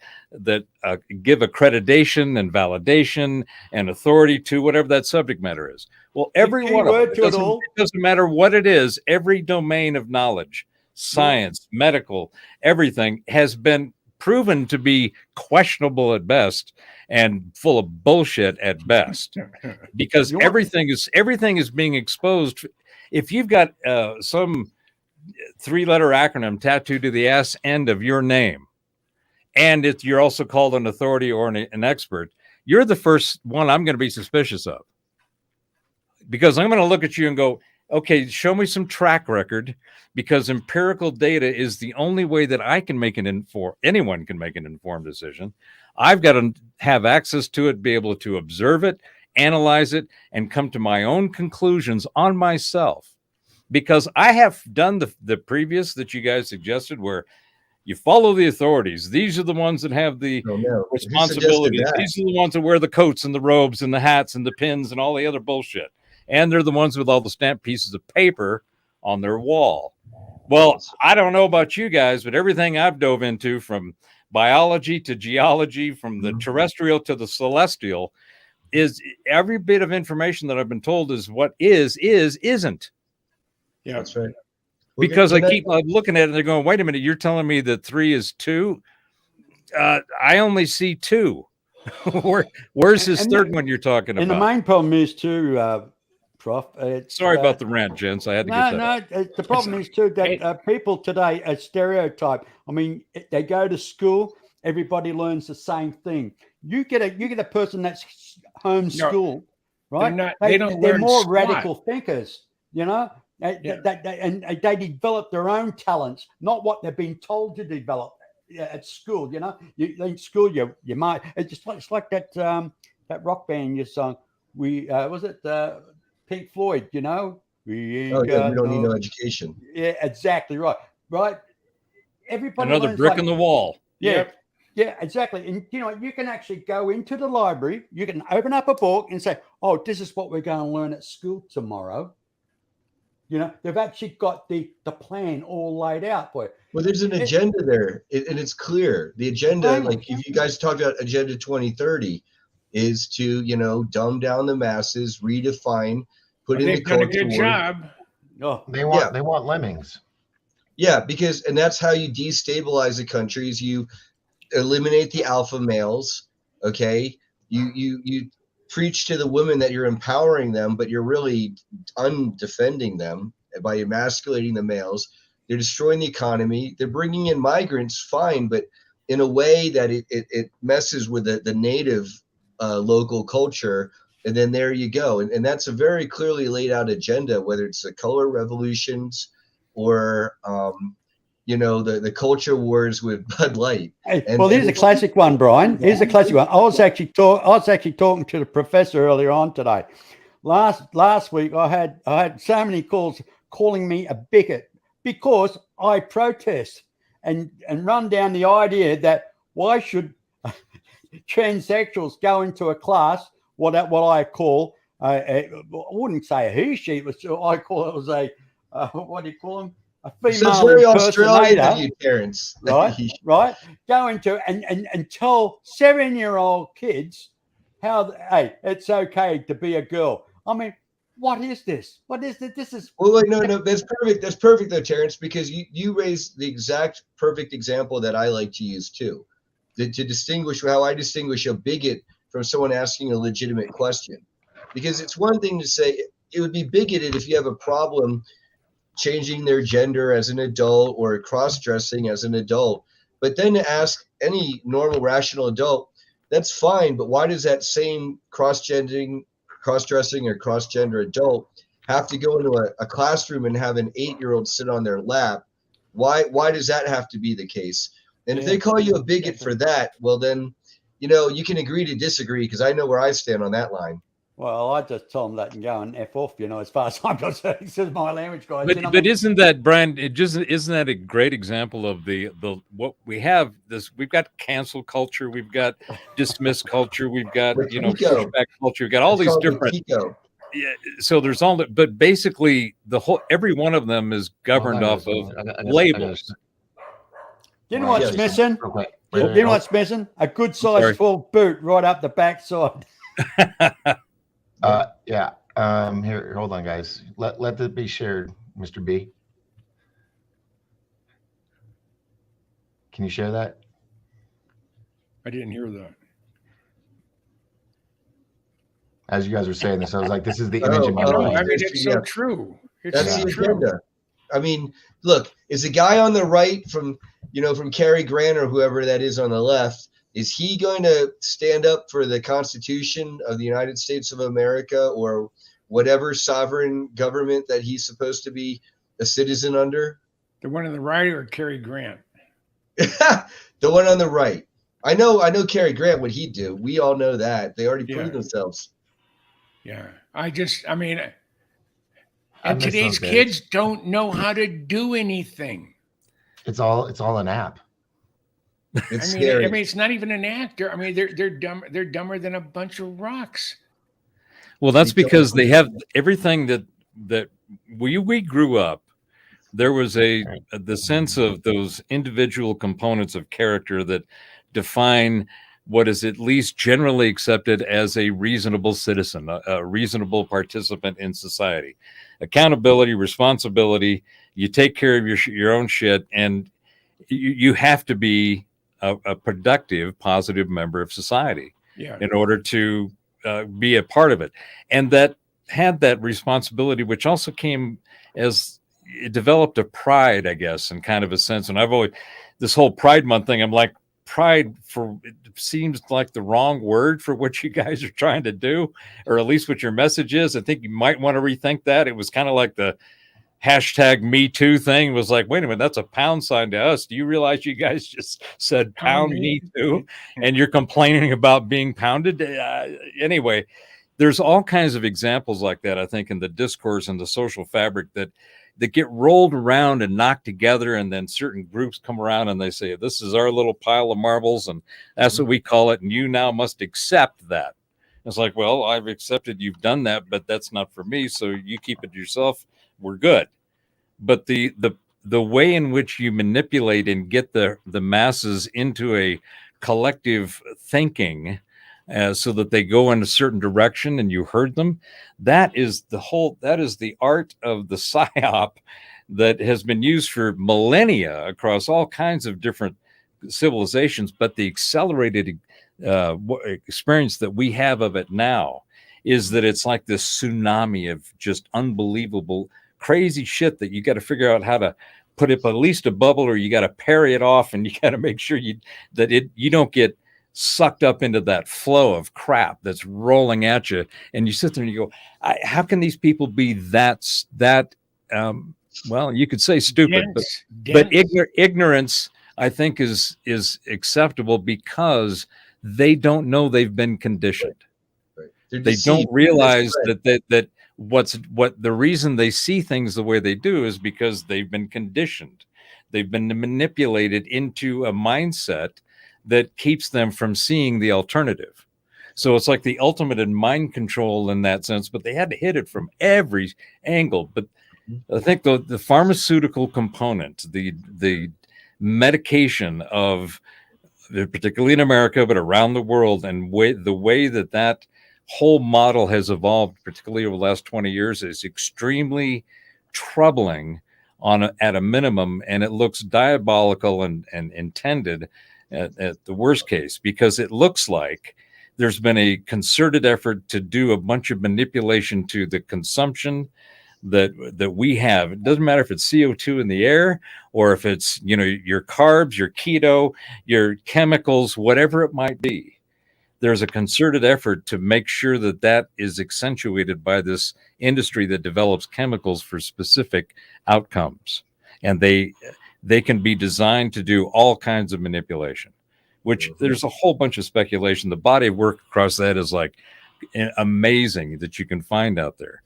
give accreditation and validation and authority to whatever that subject matter is. Well, every key one of word them, to it all. it doesn't matter what it is, every domain of knowledge, science, medical, everything has been proven to be questionable at best and full of bullshit at best, because everything is being exposed. If you've got some 3-letter acronym tattooed to the ass end of your name, and you're also called an authority or an expert, you're the first one I'm going to be suspicious of, because I'm going to look at you and go, okay, show me some track record, because empirical data is the only way that I can make anyone can make an informed decision. I've got to have access to it, be able to observe it, analyze it, and come to my own conclusions on myself. Because I have done the previous that you guys suggested, where you follow the authorities. These are the ones that have the responsibilities. These are the ones that wear the coats and the robes and the hats and the pins and all the other bullshit. And they're the ones with all the stamped pieces of paper on their wall. Well, I don't know about you guys, but everything I've dove into, from biology to geology, from the terrestrial to the celestial, is every bit of information that I've been told is what isn't. Yeah, That's right. Because I keep looking at it and they're going, wait a minute, you're telling me that 3 is 2? I only see 2. Where's this third one you're talking And the about? main problem is too, Prof. Sorry about the rant, gents. I had to get that. No, the problem is too that people today are stereotyped. I mean, they go to school, everybody learns the same thing. You get a person that's homeschooled, right? They don't They're learn more squat. radical thinkers, Yeah. And they develop their own talents, not what they've been told to develop at school. You know, in school you might. It's like that that rock band you sung. We was it Pink Floyd? You know, we ain't Oh yeah, got we don't need no education. Yeah, exactly right. Right. Everybody Another learns brick like, in the wall. yeah. Yep. Yeah, exactly. And you know, you can actually go into the library, you can open up a book and say, "Oh, this is what we're going to learn at school tomorrow." You know, they've actually got the plan all laid out for you. Well, there's an agenda there, and it's clear. The agenda, like if you guys talk about Agenda 2030, is to, you know, dumb down the masses, redefine, put in the They've done a culture good war. job. Oh, They want Yeah. they want lemmings. Yeah, because and that's how you destabilize the countries. You eliminate the alpha males. Okay, you preach to the women that you're empowering them, but you're really undefending them by emasculating the males. They're destroying the economy. They're bringing in migrants, fine, but in a way that it messes with the native local culture. And then there you go. And that's a very clearly laid out agenda, whether it's the color revolutions or, you know, the culture wars with Bud Light. hey, And- well, here's and- a classic one, Brian. Here's a classic one. I was actually talking to the professor earlier on today. Last week, I had so many calls calling me a bigot because I protest and run down the idea that why should transsexuals go into a class what I call I wouldn't say a he she, but I call it was a what do you call them, a So female it's very Australian impersonator, of you, Terrence. right? Go into and tell 7-year-old kids how hey it's okay to be a girl. I mean, what is this? What is this? This is Well, wait, no, that's perfect. That's perfect though, Terrence, because you raised the exact perfect example that I like to use too, to distinguish how I distinguish a bigot from someone asking a legitimate question. Because it's one thing to say it would be bigoted if you have a problem changing their gender as an adult or cross-dressing as an adult, but then to ask any normal, rational adult, that's fine. But why does that same cross-dressing or cross-gender adult have to go into a classroom and have an 8-year-old sit on their lap? Why does that have to be the case? And if they call you a bigot for that, well then, you know, you can agree to disagree, because I know where I stand on that line. well, I just tell them that and go and F off, you know, as far as I'm concerned. This is my language, guys. But, You know, but isn't that, Brian, isn't that a great example of the what we have? We've got cancel culture, we've got dismiss culture, we've got, you know, Pico. pushback culture, we've got all It's these called the different. Pico. Yeah, so there's all that, but basically every one of them is governed off of labels. you know what's Yes. missing? Real quick. You know what's missing? A good size Sorry. full boot right up the backside. Yeah. Here, hold on, guys. Let that be shared, Mr. B. Can you share that? I didn't hear that. As you guys were saying this, I was like, this is the image in my Oh, No, mind. I mean, it's so Yeah. true. It's That's so the true. agenda. I mean, look, is the guy on the right from Cary Grant or whoever that is on the left, is he going to stand up for the Constitution of the United States of America or whatever sovereign government that he's supposed to be a citizen under? The one on the right or Cary Grant? The one on the right. I know Cary Grant, what he'd do. We all know that. They already Yeah. proved themselves. Yeah. I mean, I and miss today's those days. kids don't know how to do anything. It's all an app. It's I scary. mean, it's not even an actor. I mean, they're dumb. They're dumber than a bunch of rocks. Well, that's Because- because they have everything that we grew up. There was the sense of those individual components of character that define what is at least generally accepted as a reasonable citizen, a reasonable participant in society. Accountability, responsibility. You take care of your own shit, and you have to be a productive, positive member of society Yeah. in order to be a part of it. And that had that responsibility, which also came as it developed a pride, I guess, in kind of a sense. And I've always, this whole Pride Month thing, I'm like, pride it seems like the wrong word for what you guys are trying to do, or at least what your message is. I think you might want to rethink that. It was kind of like the hashtag Me Too thing was like, wait a minute, that's a pound sign to us. Do you realize you guys just said pound me too, and you're complaining about being pounded? Anyway, there's all kinds of examples like that, I think, in the discourse and the social fabric that get rolled around and knocked together, and then certain groups come around and they say, this is our little pile of marbles, and that's what we call it, and you now must accept that. It's like, well, I've accepted you've done that, but that's not for me, so you keep it yourself. We're good. But the way in which you manipulate and get the masses into a collective thinking, so that they go in a certain direction and you heard them, that is the art of the psyop that has been used for millennia across all kinds of different civilizations. But the accelerated experience that we have of it now is that it's like this tsunami of just unbelievable crazy shit that you got to figure out how to put up at least a bubble, or you got to parry it off, and you got to make sure you don't get sucked up into that flow of crap that's rolling at you. And you sit there and you go, how can these people be that well, you could say stupid, but ignorance, I think, is acceptable because they don't know they've been conditioned. Right. They don't realize that what the reason they see things the way they do is because they've been conditioned. They've been manipulated into a mindset that keeps them from seeing the alternative. So it's like the ultimate in mind control in that sense, but they had to hit it from every angle. But I think the pharmaceutical component, the medication of, particularly in America, but around the world, and the way that whole model has evolved, particularly over the last 20 years, is extremely troubling at a minimum, and it looks diabolical and intended at the worst case, because it looks like there's been a concerted effort to do a bunch of manipulation to the consumption that we have. It doesn't matter if it's CO2 in the air, or if it's, your carbs, your keto, your chemicals, whatever it might be. There's a concerted effort to make sure that is accentuated by this industry that develops chemicals for specific outcomes. And they can be designed to do all kinds of manipulation, which there's a whole bunch of speculation. The body of work across that is like amazing that you can find out there.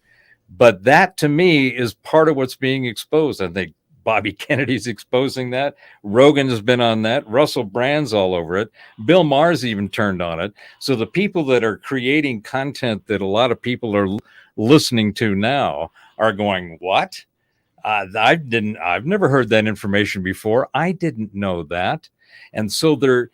But that, to me, is part of what's being exposed. I think Bobby Kennedy's exposing that. Rogan has been on that. Russell Brand's all over it. Bill Maher's even turned on it. So the people that are creating content that a lot of people are listening to now are going, what? I've never heard that information before. I didn't know that. And so the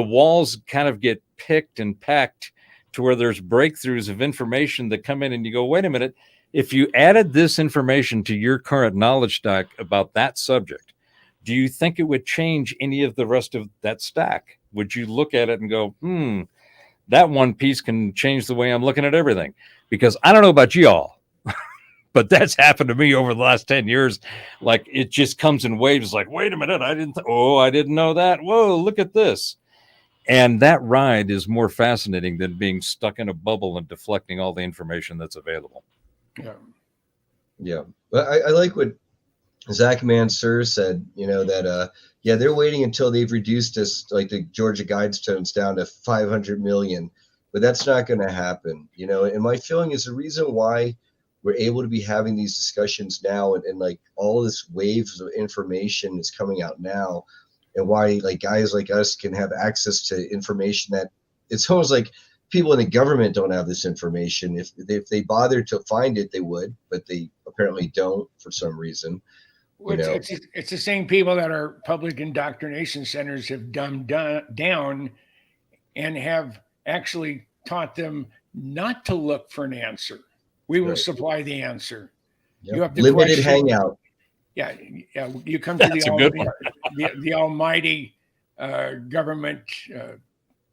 walls kind of get picked and packed to where there's breakthroughs of information that come in, and you go, wait a minute, if you added this information to your current knowledge stack about that subject, do you think it would change any of the rest of that stack? Would you look at it and go, that one piece can change the way I'm looking at everything? Because I don't know about you all, but that's happened to me over the last 10 years. Like, it just comes in waves. Like, wait a minute, I didn't know that. Whoa, look at this. And that ride is more fascinating than being stuck in a bubble and deflecting all the information that's available. Yeah. But I like what Zach Mansour said, that, they're waiting until they've reduced us, like the Georgia Guidestones, down to 500 million, but that's not going to happen, and my feeling is the reason why we're able to be having these discussions now, and like all this waves of information is coming out now, and why like guys like us can have access to information that it's almost like people in the government don't have this information. If they bothered to find it, they would, but they apparently don't for some reason. It's the same people that our public indoctrination centers have dumbed down and have actually taught them not to look for an answer. We will supply the answer. Yep. You have the limited question. hangout. Yeah. You come to the almighty government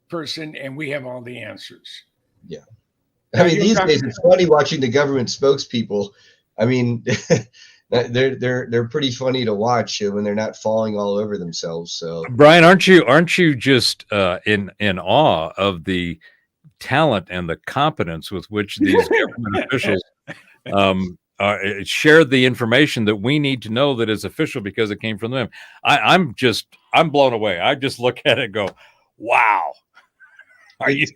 person, and we have all the answers. Yeah. I mean, these days it's funny watching the government spokespeople. I mean, they're pretty funny to watch when they're not falling all over themselves. So, Brian, aren't you just in awe of the talent and the competence with which these government officials share the information that we need to know that is official because it came from them. I'm blown away. I just look at it and go, wow. Are you?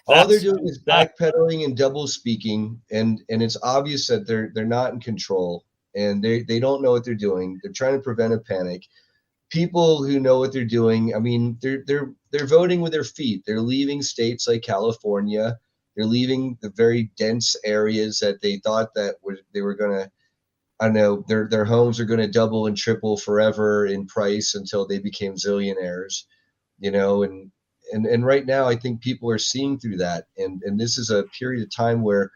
All they're doing is backpedaling and double speaking, and it's obvious that they're not in control, and they don't know what they're doing. They're trying to prevent a panic. People who know what they're doing, I mean, they're voting with their feet. They're leaving states like California. They're leaving the very dense areas that they thought that they were going to, I don't know, their homes are going to double and triple forever in price until they became zillionaires, you know, and right now I think people are seeing through that. And this is a period of time where,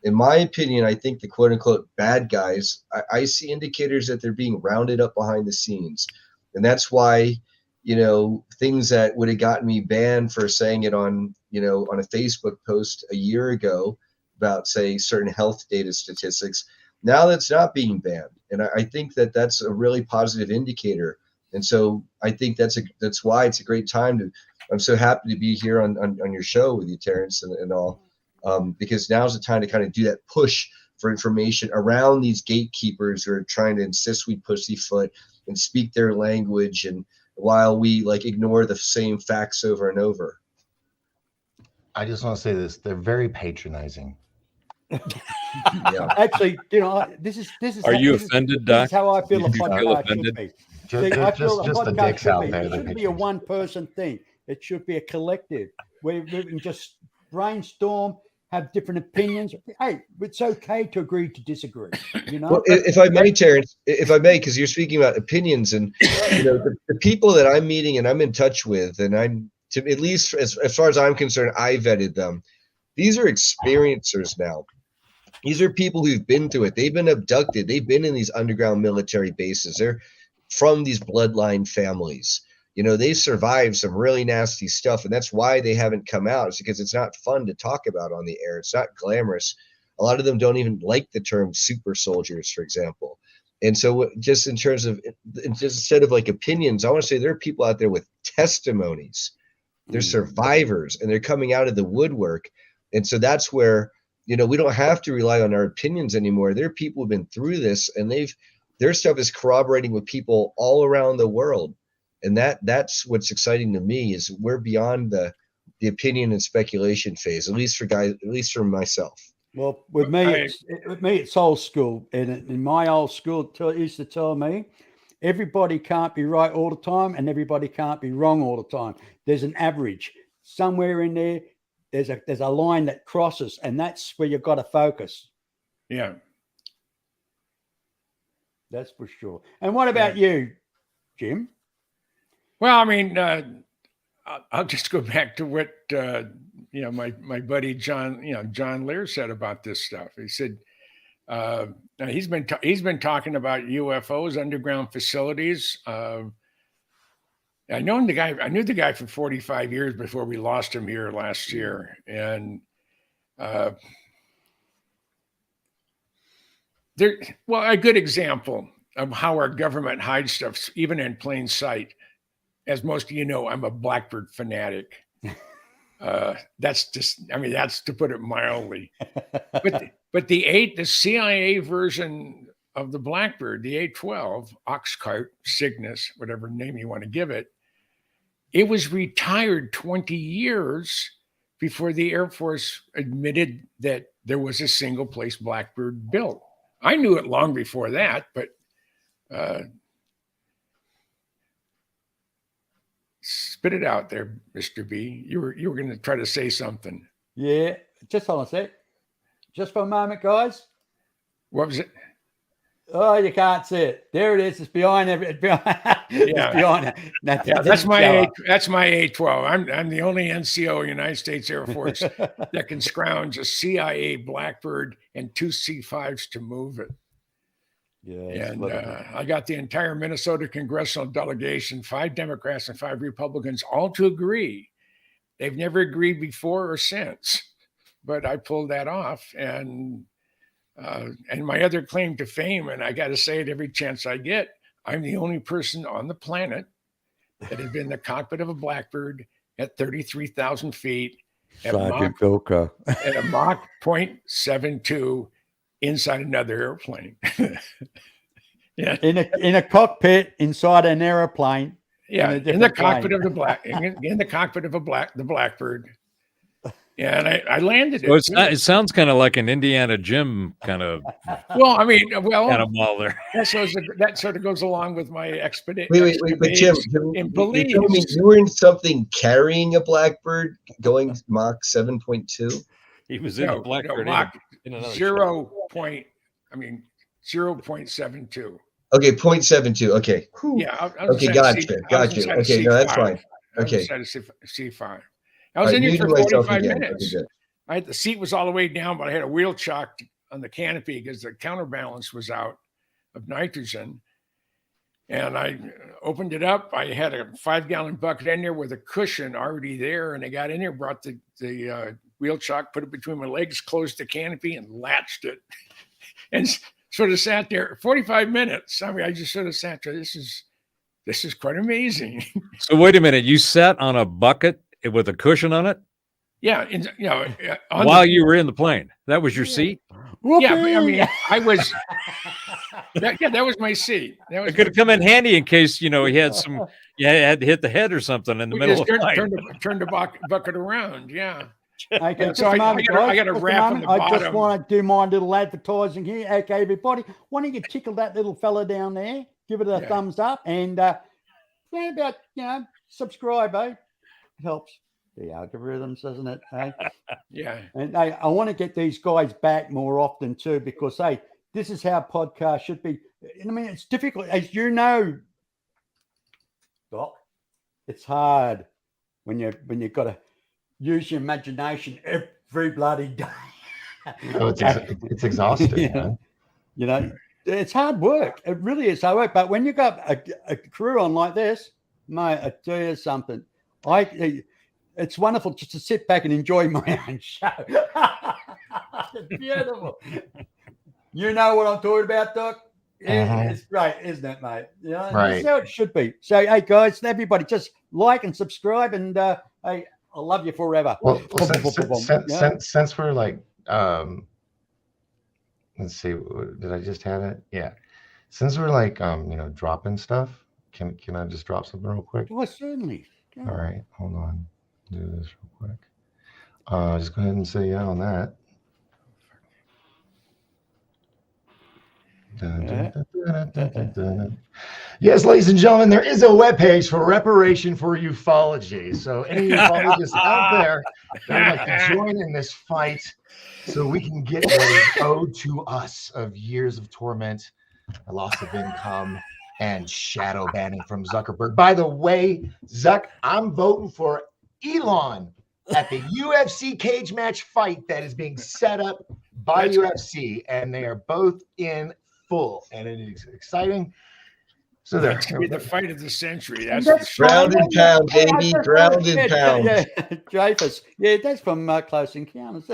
in my opinion, I think the quote unquote bad guys, I see indicators that they're being rounded up behind the scenes. And that's why, you know, things that would have gotten me banned for saying it on, you know, on a Facebook post a year ago about, say, certain health data statistics, now that's not being banned. And I think that that's a really positive indicator. And so I think that's why it's a great time I'm so happy to be here on your show with you, Terrence, and all, because now's the time to kind of do that push for information around these gatekeepers who are trying to insist we pussyfoot and speak their language, and while we like ignore the same facts over and over. I just want to say this: they're very patronizing. Yeah. Actually, you know, this is. Are you offended, This Doc? is how I feel a Do you feel podcast offended? should be. Just the podcast dicks should out be. there. It that shouldn't be a patronize. one-person thing. It should be a collective where we can just brainstorm, have different opinions. Hey, it's okay to agree to disagree. You know. Well, if I may, Terrence, if I may, because you're speaking about opinions, and you know the people that I'm meeting and I'm in touch with, and at least as far as I'm concerned, I vetted them. These are experiencers now. These are people who've been through it. They've been abducted. They've been in these underground military bases. They're from these bloodline families. You know, they survived some really nasty stuff, and that's why they haven't come out. It's because it's not fun to talk about on the air. It's not glamorous. A lot of them don't even like the term super soldiers, for example. And so just in terms of, just instead of like opinions, I want to say there are people out there with testimonies. They're survivors, and they're coming out of the woodwork. And so that's where, you know, we don't have to rely on our opinions anymore. There are people who've been through this, and their stuff is corroborating with people all around the world. And that's what's exciting to me, is we're beyond the opinion and speculation phase, at least for myself. Well, with me, it's old school, and in my old school used to tell me, everybody can't be right all the time, and everybody can't be wrong all the time. There's an average somewhere in there. There's a line that crosses, and that's where you've got to focus. Yeah. That's for sure. And what about you, Jim? Well, I mean, I'll just go back to what you know, my buddy John Lear said about this stuff. He said he's been talking about UFOs, underground facilities. I knew the guy for 45 years before we lost him here last year, and a good example of how our government hides stuff, even in plain sight. As most of you know, I'm a Blackbird fanatic. That's to put it mildly. But the CIA version of the Blackbird, the A-12, Oxcart, Cygnus, whatever name you want to give it, it was retired 20 years before the Air Force admitted that there was a single place Blackbird built. I knew it long before that, but spit it out there, Mr. B. You were going to try to say something. Yeah, just hold on a sec. Just for a moment, guys. What was it? Oh, you can't see it. There it is. It's behind it's behind it. That's my A-12. I'm the only NCO, United States Air Force, that can scrounge a CIA Blackbird and 2 C-5s to move it. Yeah, and I got the entire Minnesota congressional delegation, 5 Democrats and 5 Republicans, all to agree. They've never agreed before or since, but I pulled that off. And my other claim to fame, and I got to say it every chance I get, I'm the only person on the planet that has been in the cockpit of a Blackbird at 33,000 feet at Sergeant Vilka. at a Mach 0.72 inside another airplane. Yeah, in a cockpit inside an aeroplane. yeah, a in the different cockpit plane. of the cockpit of the Blackbird. Yeah, and I landed So it. it's not, it sounds kind of like an Indiana Jim kind of Well, I mean, animal there. that sort of goes along with my expedition. Wait, but Jim, in you're telling me Belize. you were in something carrying a Blackbird going Mach 7.2? He was in the Blackbird Mach in another ship. 0.72. Okay, 0.72. Okay. Whew. Yeah. I was Okay, inside gotcha. inside Okay, no, that's fine. Okay. I was inside a C5. I was All in right, here for muting myself 45 again. minutes. Okay, The seat was all the way down, but I had a wheel chock on the canopy because the counterbalance was out of nitrogen. And I opened it up. I had a 5-gallon bucket in there with a cushion already there. And I got in there, brought the wheel chock, put it between my legs, closed the canopy, and latched it. And sort of sat there 45 minutes. I mean, I just sort of sat there. This is quite amazing. So wait a minute, you sat on a bucket with a cushion on it Yeah, while you were in the plane. That was your seat. Yeah, but, I mean, I was. That was my seat. That was It could have come in handy in case he had some. You had to hit the head or something in the middle of the flight. Turn the bucket around. Yeah. Okay, Yeah, so I got a wrap on the I just bottom. want to do my little advertising here. Okay, everybody, why don't you tickle that little fella down there? Give it a Yeah. thumbs up and subscribe, eh? It helps the algorithms, doesn't it? Eh? Yeah. And I want to get these guys back more often too, because hey, this is how podcasts should be. I mean, it's difficult, as you know, Doc. It's hard when you've got to use your imagination every bloody day. Oh, it's exhausting. Man. It's hard work. It really is hard work. But when you got a crew on like this, mate, I tell you something. It's wonderful just to sit back and enjoy my own show. It's beautiful. You know what I'm talking about, Doc? It's great, isn't it, mate? Right. That's how it should be. So, hey, guys, everybody, just like and subscribe, and hey, I love you forever. Well, since we're like, let's see, did I just have it? Yeah. Since we're like, dropping stuff, can I just drop something real quick? Well, certainly. Yeah. All right, hold on. Do this real quick. Just go ahead and say yeah on that. Yes, ladies and gentlemen, there is a webpage for reparation for ufology. So any ufologists out there that would like to join in this fight so we can get what is owed to us of years of torment, a loss of income, and shadow banning from Zuckerberg. By the way, Zuck, I'm voting for Elon at the UFC cage match fight that is being set up by UFC, and they are both in full, and it is exciting. So That's gonna be the fight of the century. That's That's for sure. Ground and pound, baby. Ground and pound. Yeah, Dreyfus. Yeah, that's from Close Encounters.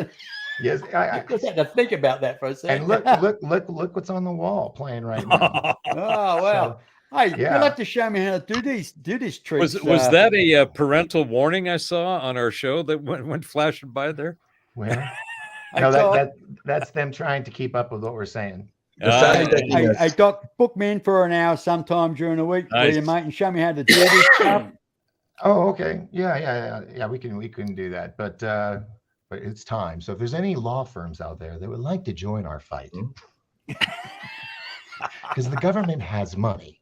yes, I just had to think about that for a second. and look what's on the wall playing right now. Oh well. Hey, yeah. you'll have to show me how to do these tricks. Was that a parental warning I saw on our show that went flashing by there? Well, no, that's them trying to keep up with what we're saying. Hey, Doc, book me in for an hour sometime during the week, will you, mate, and show me how to do this stuff. Oh, okay. Yeah. We can do that, but it's time. So if there's any law firms out there that would like to join our fight, because the government has money,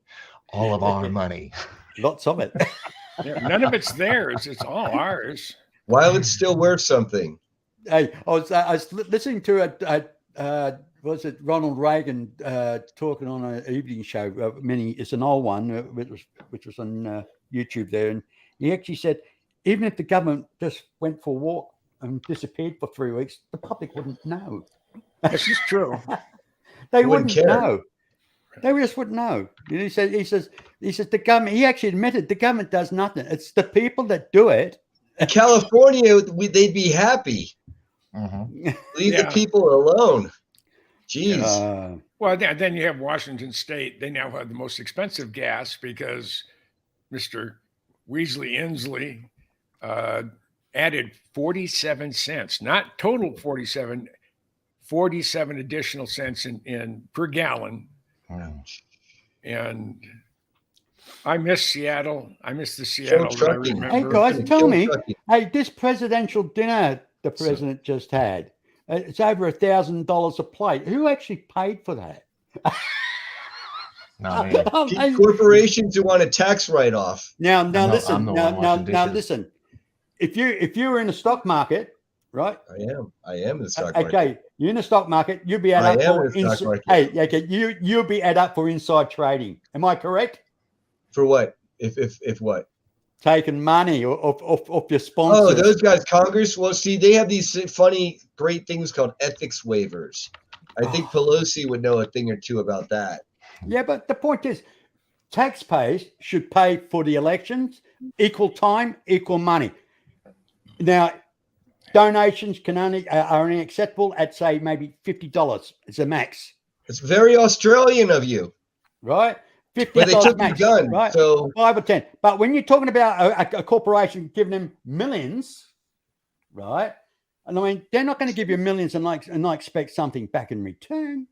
all of our money, Lots of it. Yeah, none of it's theirs. It's all ours. While it's still worth something. Hey, I was listening to was it Ronald Reagan talking on an evening show? It's an old one, which was on YouTube there, and he actually said, even if the government just went for a walk and disappeared for 3 weeks, the public wouldn't know. This is true. They Wouldn't wouldn't care. know. They just wouldn't know. He says the government. He actually admitted the government does nothing. It's the people that do it. In California, they'd be happy. Leave the people alone. Jeez. Well, then you have Washington State. They now have the most expensive gas because Mr. Weasley Inslee added 47 cents, not total 47, 47 additional cents in per gallon. Mm. And I miss Seattle. I miss the Kill Seattle that I trucking. remember. Hey guys, Gonna tell kill me, trucking. hey, this presidential dinner the president just had, it's over $1,000 a plate. Who actually paid for that? Not me. And- Corporations who want a tax write-off. now, I'm the listen. one washing dishes. Listen. If you were in the stock market, right? I am in the stock market. Okay, you're in the stock market. You'll be I up am for in the stock market. Hey, okay, you'll be up for inside trading. Am I correct? For what? If what? Taking money off your sponsors. Oh, those guys, Congress. Well, see, they have these funny, great things called ethics waivers. I think Pelosi would know a thing or two about that. Yeah, but the point is, taxpayers should pay for the elections, equal time, equal money. Now, donations are only acceptable at, say, maybe $50. It's a max, It's very Australian of you. right? $50 But they took your max, gun, right? so 5 or 10. But when you're talking about a corporation giving them millions, right? And I mean, they're not going to give you millions and not expect something back in return.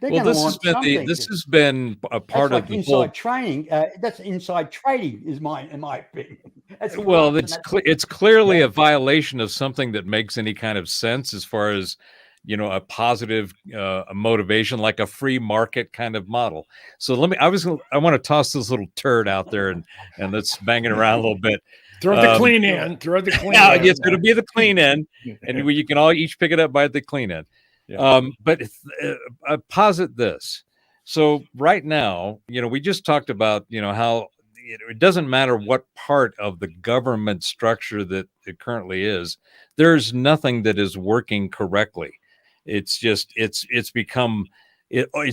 They're Well, gonna this has want been something. this has been a part That's of like the inside whole. training. That's inside trading, in my opinion. That's Well, corrupt, and it's clearly a violation of something that makes any kind of sense as far as a positive motivation, like a free market kind of model. So I want to toss this little turd out there and let's bang it around a little bit. Throw the clean end. Throw the clean Now end. it's going to be the clean end, and you can all each pick it up by the clean end. Yeah. But posit this. So right now, we just talked about, how it doesn't matter what part of the government structure that it currently is. There's nothing that is working correctly. It's just it's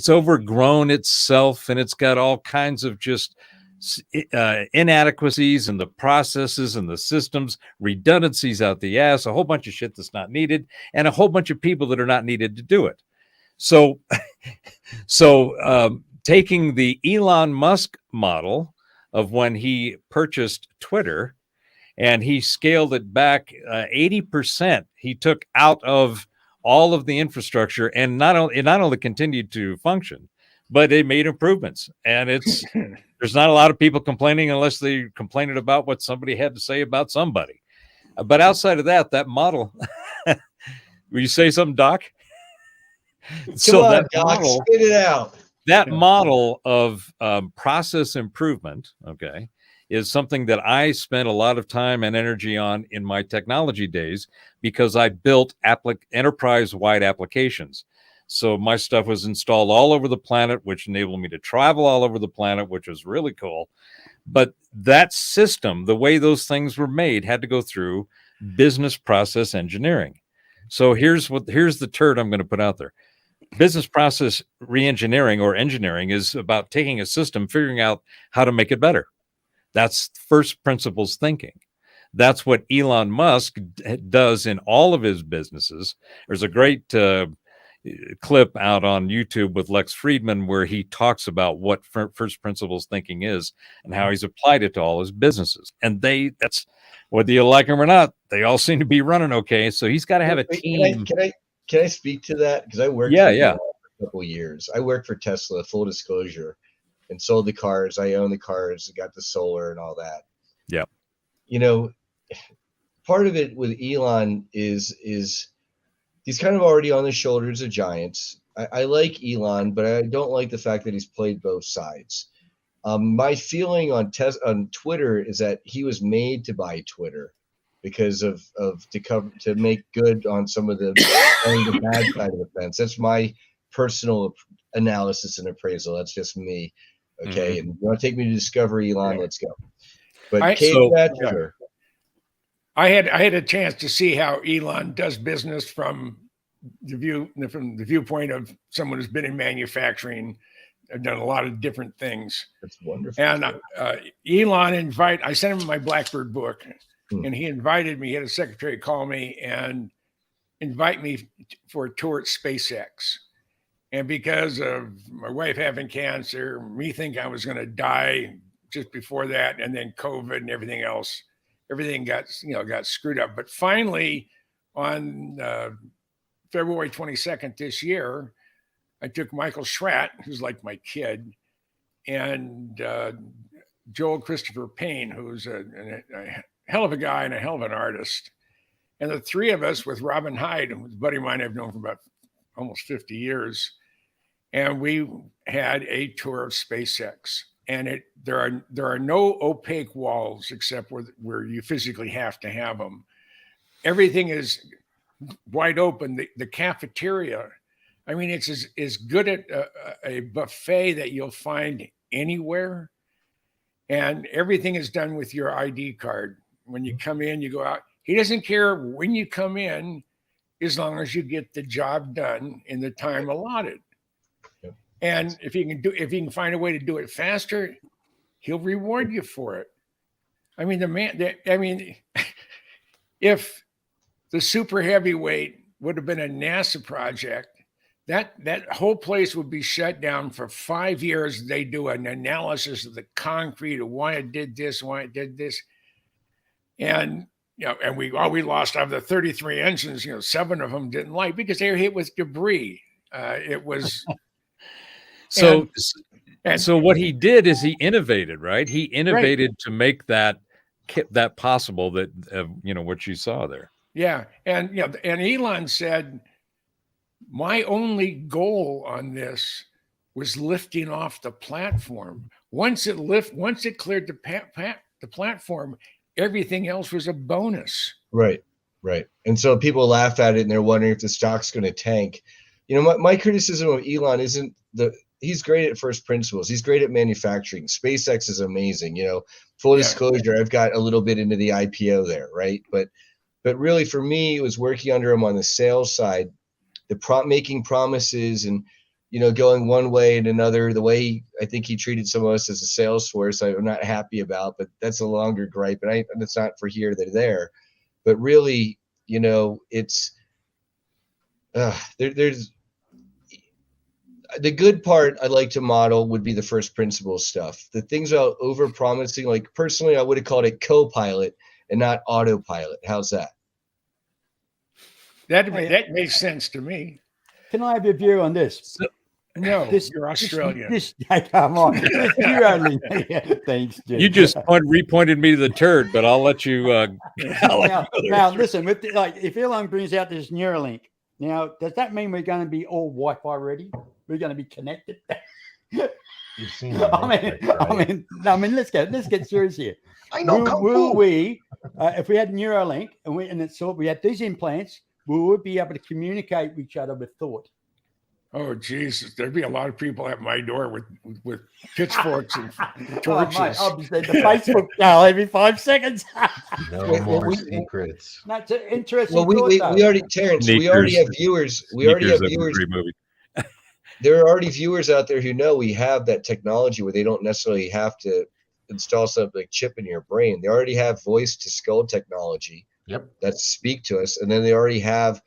overgrown itself, and it's got all kinds of just inadequacies in the processes and the systems, redundancies out the ass, a whole bunch of shit that's not needed, and a whole bunch of people that are not needed to do it. So taking the Elon Musk model of when he purchased Twitter, and he scaled it back 80%, he took out of all of the infrastructure, and not only continued to function, but it made improvements. And there's not a lot of people complaining unless they're complaining about what somebody had to say about somebody. But outside of that model, will you say something, Doc? come on, Doc, spit it out. That model of process improvement, okay, is something that I spent a lot of time and energy on in my technology days, because I built enterprise-wide applications. So my stuff was installed all over the planet, which enabled me to travel all over the planet, which was really cool. But that system, the way those things were made, had to go through business process engineering. So here's the turd I'm going to put out there. Business process reengineering or engineering is about taking a system, figuring out how to make it better. That's first principles thinking. That's what Elon Musk does in all of his businesses. There's a great clip out on YouTube with Lex Friedman where he talks about what first principles thinking is and how he's applied it to all his businesses. And that's whether you like them or not, they all seem to be running okay. So he's got to have a team. Can I speak to that? Because I worked for a couple of years. I worked for Tesla, full disclosure, and sold the cars. I own the cars, got the solar and all that. Yeah. Part of it with Elon is he's kind of already on the shoulders of giants. I like Elon, but I don't like the fact that he's played both sides. My feeling on Twitter is that he was made to buy Twitter because to make good on some of the bad side of the fence. That's my personal analysis and appraisal. That's just me. Okay. And you want to take me to discover Elon? Let's go. But I had a chance to see how Elon does business from the viewpoint of someone who's been in manufacturing. I've done a lot of different things. That's wonderful. And Elon I sent him my Blackbird book, and he invited me. He had a secretary call me and invite me for a tour at SpaceX. And because of my wife having cancer, me thinking I was going to die just before that, and then COVID and everything else, everything got screwed up. But finally, on February 22nd this year, I took Michael Schratt, who's like my kid, and Joel Christopher Payne, who's a hell of a guy and a hell of an artist. And the three of us with Robin Hyde, who's a buddy of mine I've known for about almost 50 years. And we had a tour of SpaceX. And there are no opaque walls except where you physically have to have them. Everything is wide open. The cafeteria, I mean, it's as good at a buffet that you'll find anywhere. And everything is done with your ID card. When you come in, you go out. He doesn't care when you come in, as long as you get the job done in the time allotted. Yep. And if he can find a way to do it faster, he'll reward you for it. I mean, if the super heavyweight would have been a NASA project, that whole place would be shut down for 5 years. They do an analysis of the concrete of why it did this, why it did this. And and we lost out of the 33 engines, 7 of them didn't light because they were hit with debris. It was so what he did is he innovated, right? He innovated to make that possible, that what you saw there. Yeah. And and Elon said, my only goal on this was lifting off the platform. Once it cleared the platform, everything else was a bonus. Right. And so people laugh at it and they're wondering if the stock's going to tank. My criticism of Elon isn't he's great at first principles. He's great at manufacturing. SpaceX is amazing. Full disclosure, I've got a little bit into the IPO there, right? But really for me, it was working under him on the sales side, making promises and, going one way and another. The way I think he treated some of us as a sales force, I'm not happy about, but that's a longer gripe. And it's not for here, they're there. But really, it's there's the good part I'd like to model would be the first principles stuff. The things about over promising, like personally, I would have called it co-pilot and not autopilot. How's that? That makes sense to me. Can I have your view on this? No, you're Australian. Come on. Thanks, Jim. You just repointed me to the turd, but I'll let you. Now, listen. If Elon brings out this Neuralink, now does that mean we're going to be all Wi-Fi ready? We're going to be connected. You've seen. I mean, let's get serious here. I know. Will we, if we had Neuralink we had these implants, we would be able to communicate with each other with thought? Oh, Jesus. There'd be a lot of people at my door with pitchforks and torches. Obviously, the Facebook now every 5 seconds. No more secrets. That's an interesting. Well, we already, Terrence, we already have viewers. There are already viewers out there who know we have that technology where they don't necessarily have to install something like chip in your brain. They already have voice to skull technology. Yep. That speak to us. And then they already have,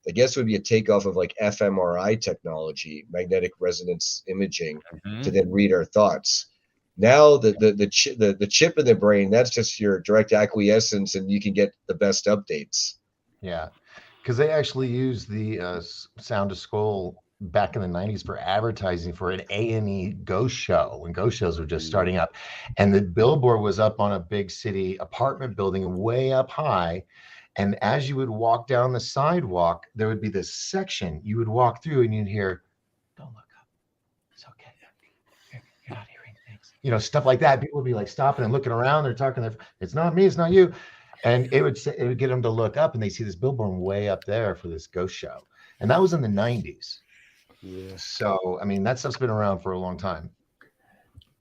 I guess would be a takeoff of like fMRI technology, magnetic resonance imaging, to then read our thoughts. Now the chip in the brain, that's just your direct acquiescence, and you can get the best updates. Yeah, because they actually use the Sound of Skull back in the 90s for advertising for an A&E ghost show when ghost shows were just starting up, and the billboard was up on a big city apartment building way up high. And as you would walk down the sidewalk, there would be this section you would walk through and you'd hear, "Don't look up. It's okay. You're not hearing things." Stuff like that. People would be like stopping and looking around. They're talking. It's not me. It's not you. And it would get them to look up, and they see this billboard way up there for this ghost show. And that was in the 90s. Yeah. So, I mean, that stuff's been around for a long time.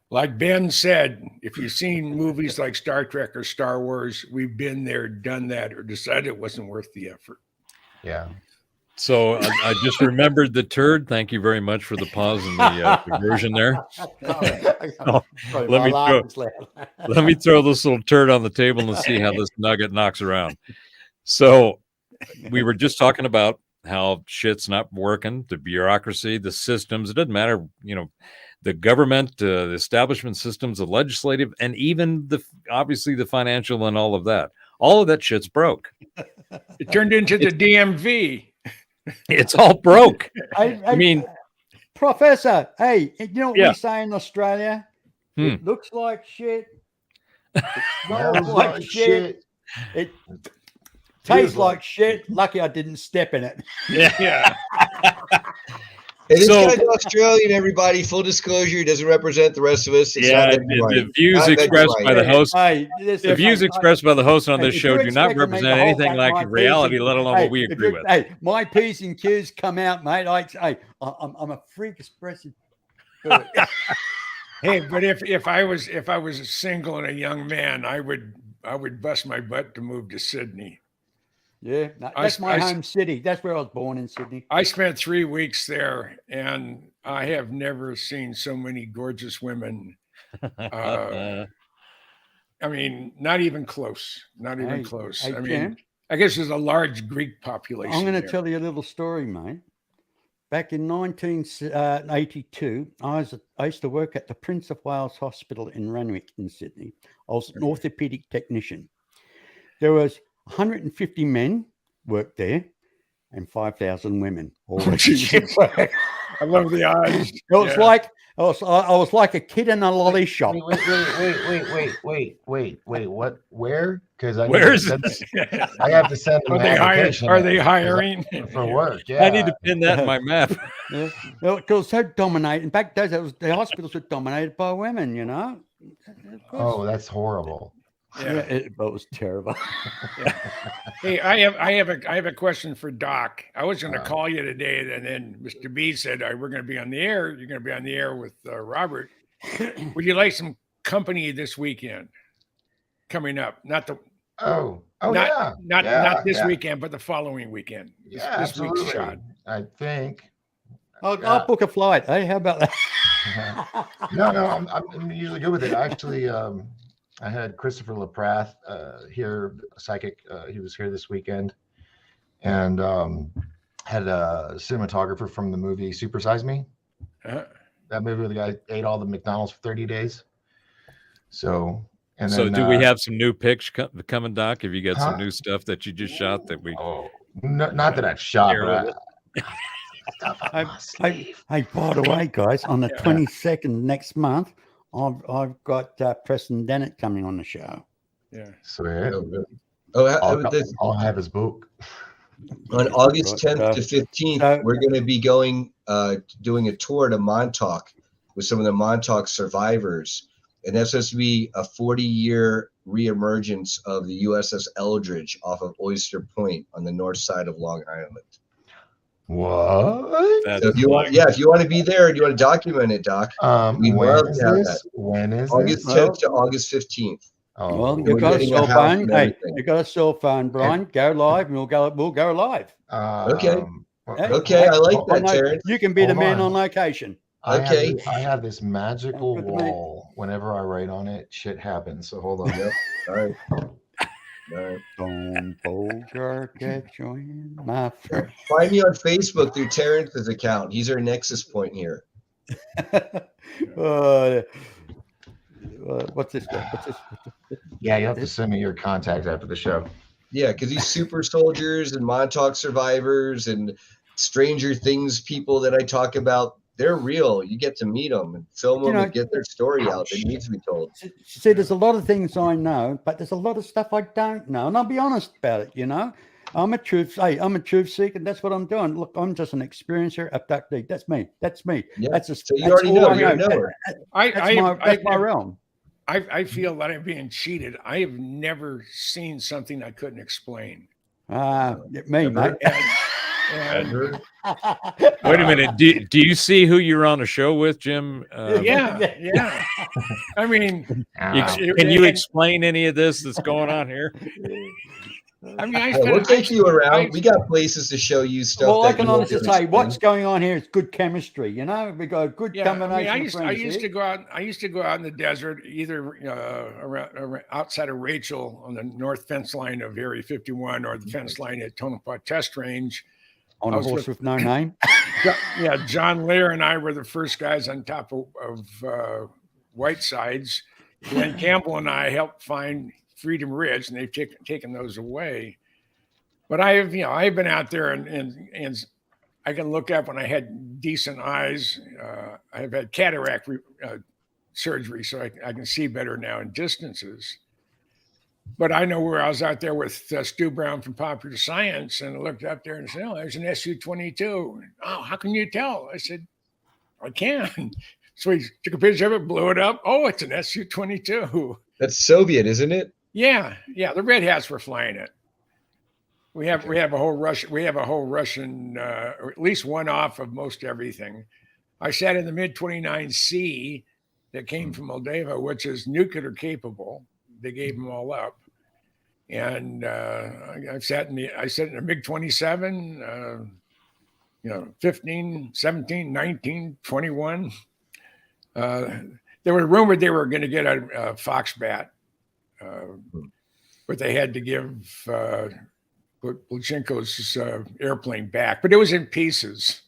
Like Ben said, if you've seen movies like Star Trek or Star Wars, we've been there, done that, or decided it wasn't worth the effort. Yeah. So I just remembered the turd. Thank you very much for the pause and the conversion there. Let me throw this little turd on the table and see how this nugget knocks around. So we were just talking about how shit's not working, the bureaucracy, the systems. It doesn't matter, the government, the establishment systems, the legislative, and even obviously the financial and all of that. All of that shit's broke. It turned into the DMV. It's all broke. I I mean, Professor, hey, you know what Yeah. we say in Australia? It looks like shit. It smells Smells like like shit. It tastes like shit. Lucky I didn't step in it. yeah. Hey, this So- guy's Australian, everybody. Full disclosure, he doesn't represent the rest of us. It's Yeah, not the, Veg the Right. views Not Veg expressed Right. by the host, Hey, listen, the views mate, expressed by the host on Hey, this if show you do not expected me to represent hold anything back like my P's reality, and- let alone hey, what we if agree you- with. Hey, my P's and Q's come out, mate. I'm a freak expressive bird. Hey, but if I was single and a young man, I would bust my butt to move to Sydney. Yeah, no, I that's s- my I s- home city. That's where I was born in Sydney. I spent 3 weeks there, and I have never seen so many gorgeous women. I mean, not even close. Not even Hey, close. hey, I mean, Jim, I guess there's a large Greek population. I'm going to there. tell you a little story, mate. Back in 1982, I used to work at the Prince of Wales Hospital in Randwick in Sydney. I was an orthopedic technician. There was 150 men worked there and 5,000 women. All worked Jesus. shift work. I love the odds. It was Yeah. like I was like a kid in a lolly shop. Wait. What? Where? Because Where is it? I have to send them Are an they hiring? application Are they in hiring? for work? Yeah. I need to pin that in my map. Yeah. It was so dominated. Back those, the hospitals were dominated by women. You know. Of course. Oh, that's horrible. Yeah, but it was terrible. Hey, I have a question for Doc. I was going to Uh. call you today, and then Mr. B said we're going to be on the air. You're going to be on the air with Robert. Would you like some company this weekend? Coming up, not the Oh, not yeah. not this yeah. weekend, but the following weekend. This, Yeah, this week's absolutely. shot. I think. I'll book a flight. Hey, how about that? No, I'm usually good with it. Actually, I had Christopher LaPrath here, psychic. He was here this weekend, and had a cinematographer from the movie Super Size Me. Uh-huh. That movie where the guy ate all the McDonald's for 30 days. So, and So, then, do we have some new pics coming, Doc? Have you got Huh? some new stuff that you just shot that we? Oh, not that I've shot, Share but with Hey, by the way, guys, on the 22nd next month, I've got Preston Dennett coming on the show. Yeah. swear. Oh, really? Oh, I'll have his book. on August Right, 10th to 15th, so- we're going to be going doing a tour to Montauk with some of the Montauk survivors, and that's supposed to be a 40-year reemergence of the USS Eldridge off of Oyster Point on the north side of Long Island. What? That's So if you want, if you want to be there and you want to document it, Doc, We'd When love is to have this? When is August this? 10th to August 15th. Oh, Well, we're you've got a getting a cell house phone. and Hey, everything. you've got a cell phone, Brian. Go live, and we'll go live. Okay. Hey, Okay, I like that, know Terrence. You can be the Hold man on. on location. Okay. I have this magical Good to me. wall. Whenever I write on it, shit happens. So hold on. Yep. All right. All right. Don't Bogart get you in my friend. Find me on Facebook through Terrence's account. He's our nexus point here. What's this? What's this? Yeah, you have to send me your contact after the show. Yeah, because these super soldiers and Montauk survivors and Stranger Things people that I talk about, they're real. You get to meet them and film You them know- and get their story out. They need to be told. See, there's a lot of things I know, but there's a lot of stuff I don't know, and I'll be honest about it. You know, I'm a truth seeker, and that's what I'm doing. Look, I'm just an experiencer, abductee. That's me. Yeah. That's just. So you that's already all know. I You're a knower. That's my realm. I feel that I'm being cheated. I have never seen something I couldn't explain. Me, mate. And Wait a minute. Do you see who you're on a show with, Jim? yeah. I mean, Can you explain any of this that's going on here? I Yeah, we'll take you around. We got places to show you stuff. Well, I that can you won't honestly be say able to what's going on here is good chemistry. You know, we got a good combination. I of used friends to here. go out. I used to go out in the desert, either around outside of Rachel on the north fence line of Area 51 or the fence line at Tonopah Test Range. On I a was horse with no name. Yeah, John Lear and I were the first guys on top of Whitesides. Glenn Campbell and I helped find Freedom Ridge, and they've taken those away. But I've been out there and I can look up when I had decent eyes. I have had cataract surgery, so I can see better now in distances. But I know where I was out there with Stu Brown from Popular Science, and I looked up there and said, "Oh, there's an Su-22." Oh, how can you tell? I said, "I can." So he took a picture of it, blew it up. Oh, it's an Su-22. That's Soviet, isn't it? Yeah, the Red Hats were flying it. We have a whole Russian, or at least one off of most everything. I sat in the MiG-29C that came from Moldova, which is nuclear capable. They gave them all up, and I sat in a MiG-27, 15, 17, 19, 21. They were rumored they were going to get a Foxbat, but they had to give Lukashenko's airplane back, but it was in pieces.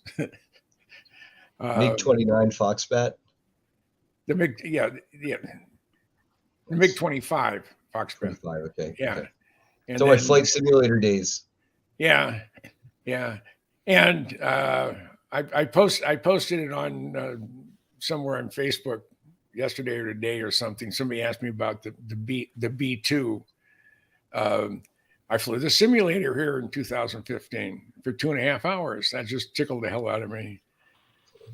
MiG-29 Foxbat. The MiG-25 Foxbat. 25, okay. Yeah. Okay. And So my flight simulator days. Yeah. And I posted it on somewhere on Facebook yesterday or today or something. Somebody asked me about the B2. I flew the simulator here in 2015 for 2.5 hours. That just tickled the hell out of me.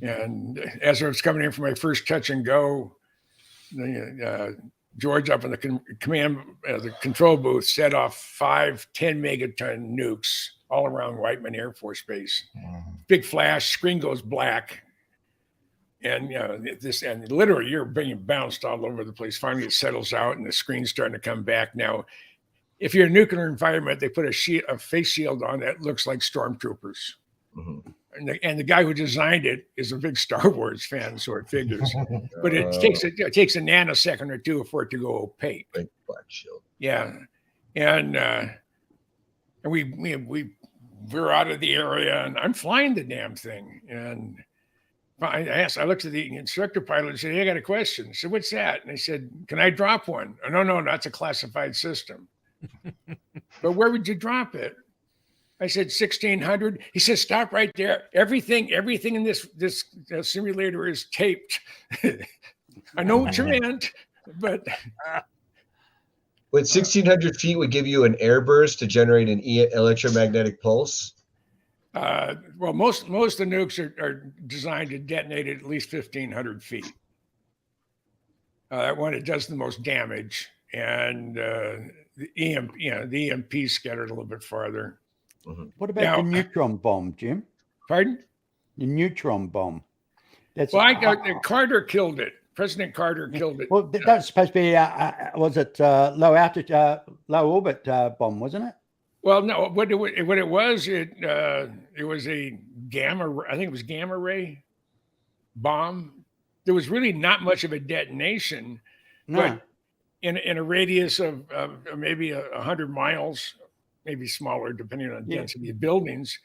And as I was coming in for my first touch and go, George up in the the control booth set off 5 10 megaton nukes all around Whiteman Air Force Base. Big flash, screen goes black. And and literally you're being bounced all over the place. Finally it settles out and the screen's starting to come back. Now, if you're in a nuclear environment, they put a face shield on that looks like stormtroopers. Mm-hmm. And the guy who designed it is a big Star Wars fan, so it figures. But it takes a nanosecond or two for it to go opaque. Big black shield. Yeah, and we're out of the area, and I'm flying the damn thing. And I looked at the instructor pilot and said, "Hey, I got a question." I said, "What's that?" And I said, "Can I drop one?" "Oh, no, that's a classified system." "But where would you drop it?" I said 1,600. He said, "Stop right there. Everything in this simulator is taped." I know what you meant, but 1,600 feet would give you an air burst to generate an electromagnetic pulse. Well, most of the nukes are designed to detonate at least 1,500 feet. That one, it does the most damage, and the EMP scattered a little bit farther. What about the neutron bomb, Jim? Pardon? The neutron bomb. Carter killed it. President Carter killed it. Well, that's supposed to be was it low orbit bomb, wasn't it? Well, no. What it was, it was a gamma. I think it was gamma ray bomb. There was really not much of a detonation, but in a radius of maybe 100 miles. Maybe smaller, depending on density of buildings.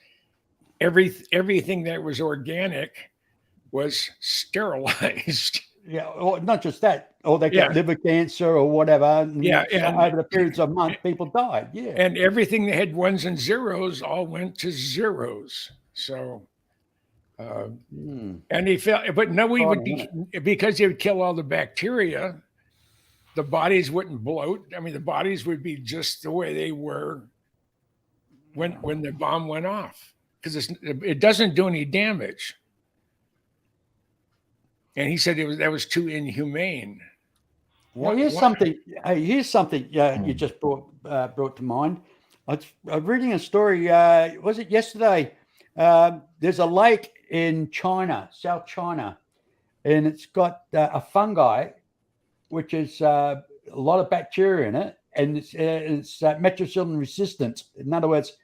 Everything that was organic was sterilized. Yeah, or not just that. Or they got liver cancer or whatever. And over the periods of months, people died. Yeah. And everything that had ones and zeros all went to zeros. So, and he felt, but no, because they would kill all the bacteria, the bodies wouldn't bloat. I mean, the bodies would be just the way they were when the bomb went off, because it doesn't do any damage. And he said that was too inhumane. Well, here's something you just brought to mind. I was reading a story. Was it yesterday? There's a lake in China, South China, and it's got a fungi, which is a lot of bacteria in it, and it's methicillin resistant. In other words,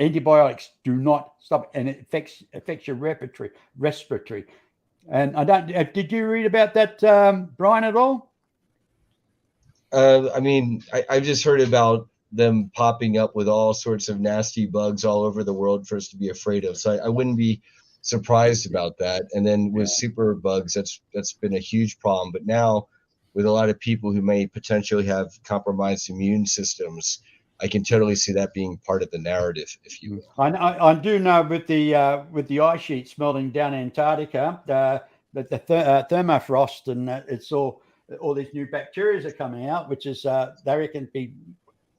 antibiotics do not stop, and it affects your respiratory. And I don't. Did you read about that, Brian, at all? I mean, I've just heard about them popping up with all sorts of nasty bugs all over the world for us to be afraid of. So I wouldn't be surprised about that. And then with super bugs, that's been a huge problem. But now with a lot of people who may potentially have compromised immune systems, I can totally see that being part of the narrative, if you will. I do know with the ice sheets melting down Antarctica, that the thermofrost and it's all these new bacteria are coming out, which is they reckon be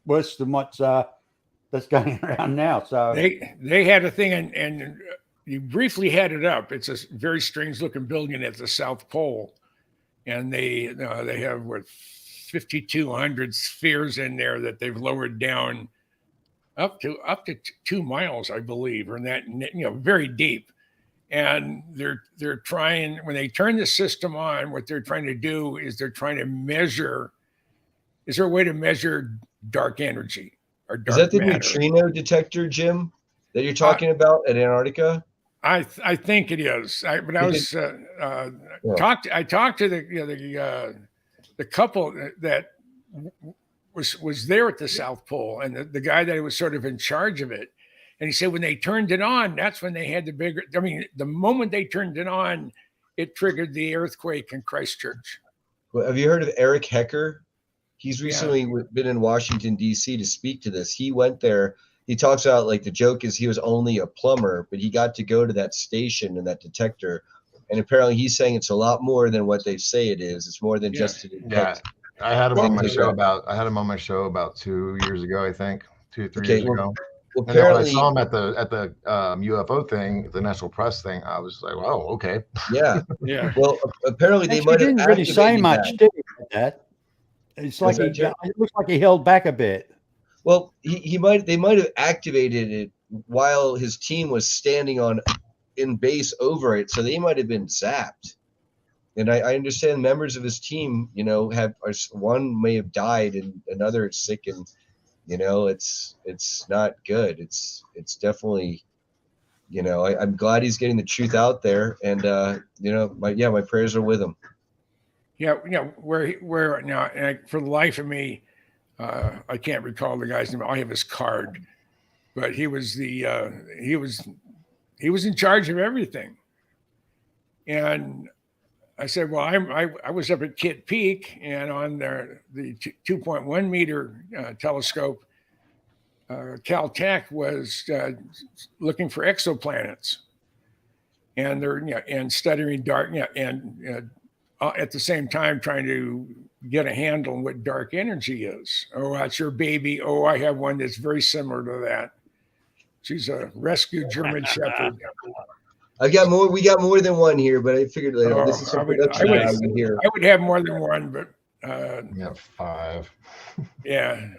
worse than what's that's going around now. So they had a thing, and you briefly had it up. It's a very strange looking building at the South Pole, and they have what 5,200 spheres in there that they've lowered down up to 2 miles, I believe, or in that, very deep. And they're trying, when they turn the system on, what they're trying to do is they're trying to measure. Is there a way to measure dark energy or dark Is that the matter? neutrino detector, Jim, that you're talking about at Antarctica? I think it is. I talked to the couple that was there at the South Pole, and the guy that was sort of in charge of it. And he said when they turned it on, that's when they had the moment they turned it on, it triggered the earthquake in Christchurch. Well, have you heard of Eric Hecker? He's recently been in Washington, D.C. to speak to this. He went there. He talks about, like, the joke is he was only a plumber, but he got to go to that station and that detector. And apparently he's saying it's a lot more than what they say it is. It's more than just to detect. Yeah, I had him on my show about 2 years ago, I think, 2-3 years ago. Well, And then when I apparently, saw him at the UFO thing, the National Press thing, I was like, "Wow, okay." yeah. Yeah. Well, apparently they Actually, might he have didn't really say activated much, that. did he? With that, it's like that, Jeff? it looks like he held back a bit. Well, they might have activated it while his team was standing in base over it, so they might have been zapped. And I understand members of his team, one may have died and another is sick, and it's not good. It's definitely, I'm glad he's getting the truth out there, and my prayers are with him. Yeah, where now, and for the life of me, I can't recall the guy's name. I have his card, but he was he was in charge of everything. And I said, well, I was up at Kitt Peak, and on the 2.1 meter telescope, Caltech was looking for exoplanets, and they're and studying dark and at the same time trying to get a handle on what dark energy is. Oh, that's your baby. Oh, I have one that's very similar to that. She's a rescued German Shepherd. We got more than one here, but I figured this is some production I would hear. I would have more than one, but Yeah, 5. yeah.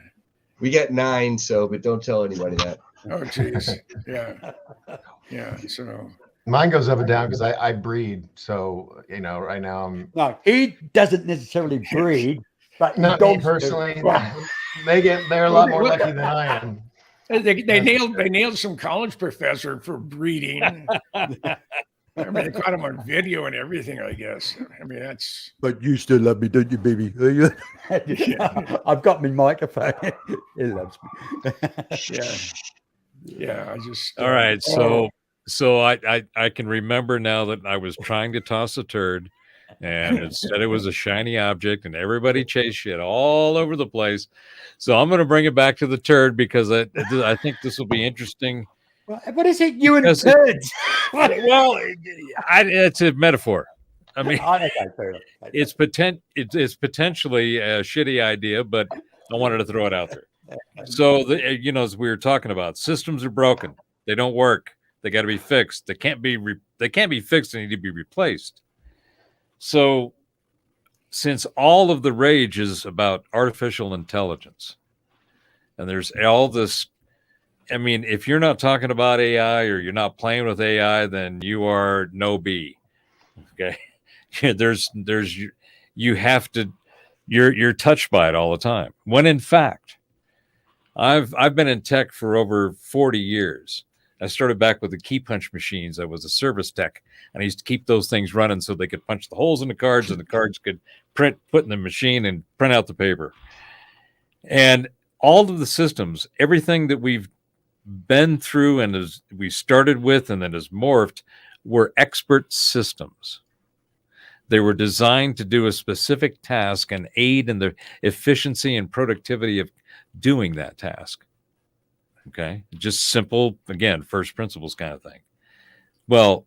We got 9, but don't tell anybody that. Oh, geez. Yeah. So Mine goes up and down because I breed. So right now I'm No, he doesn't necessarily breed, but not me dogs do. personally. They're a lot more lucky than I am. they nailed some college professor for breeding. I mean, they caught him on video and everything, I guess. I mean, that's. But you still love me, don't you, baby? I've got my microphone. He loves me. Yeah. I just. All right, so I can remember now that I was trying to toss a turd, and it said it was a shiny object, and everybody chased shit all over the place. So I'm going to bring it back to the turd because I think this will be interesting. What is it, you and Because turds? Well, it's a metaphor. I mean, Okay, fair enough. it's potentially a shitty idea, but I wanted to throw it out there. So, as we were talking about, systems are broken. They don't work. They got to be fixed. They can't be fixed. They need to be replaced. So, since all of the rage is about artificial intelligence, and there's all this, I mean, if you're not talking about AI or you're not playing with AI, then you are no B. Okay, you have to, you're touched by it all the time. When in fact, I've been in tech for over 40 years. I started back with the key punch machines. I was a service tech, and I used to keep those things running so they could punch the holes in the cards, and the cards could put in the machine and print out the paper. And all of the systems, everything that we've been through and as we started with and then has morphed, were expert systems. They were designed to do a specific task and aid in the efficiency and productivity of doing that task. Okay. Just simple, again, first principles kind of thing. Well,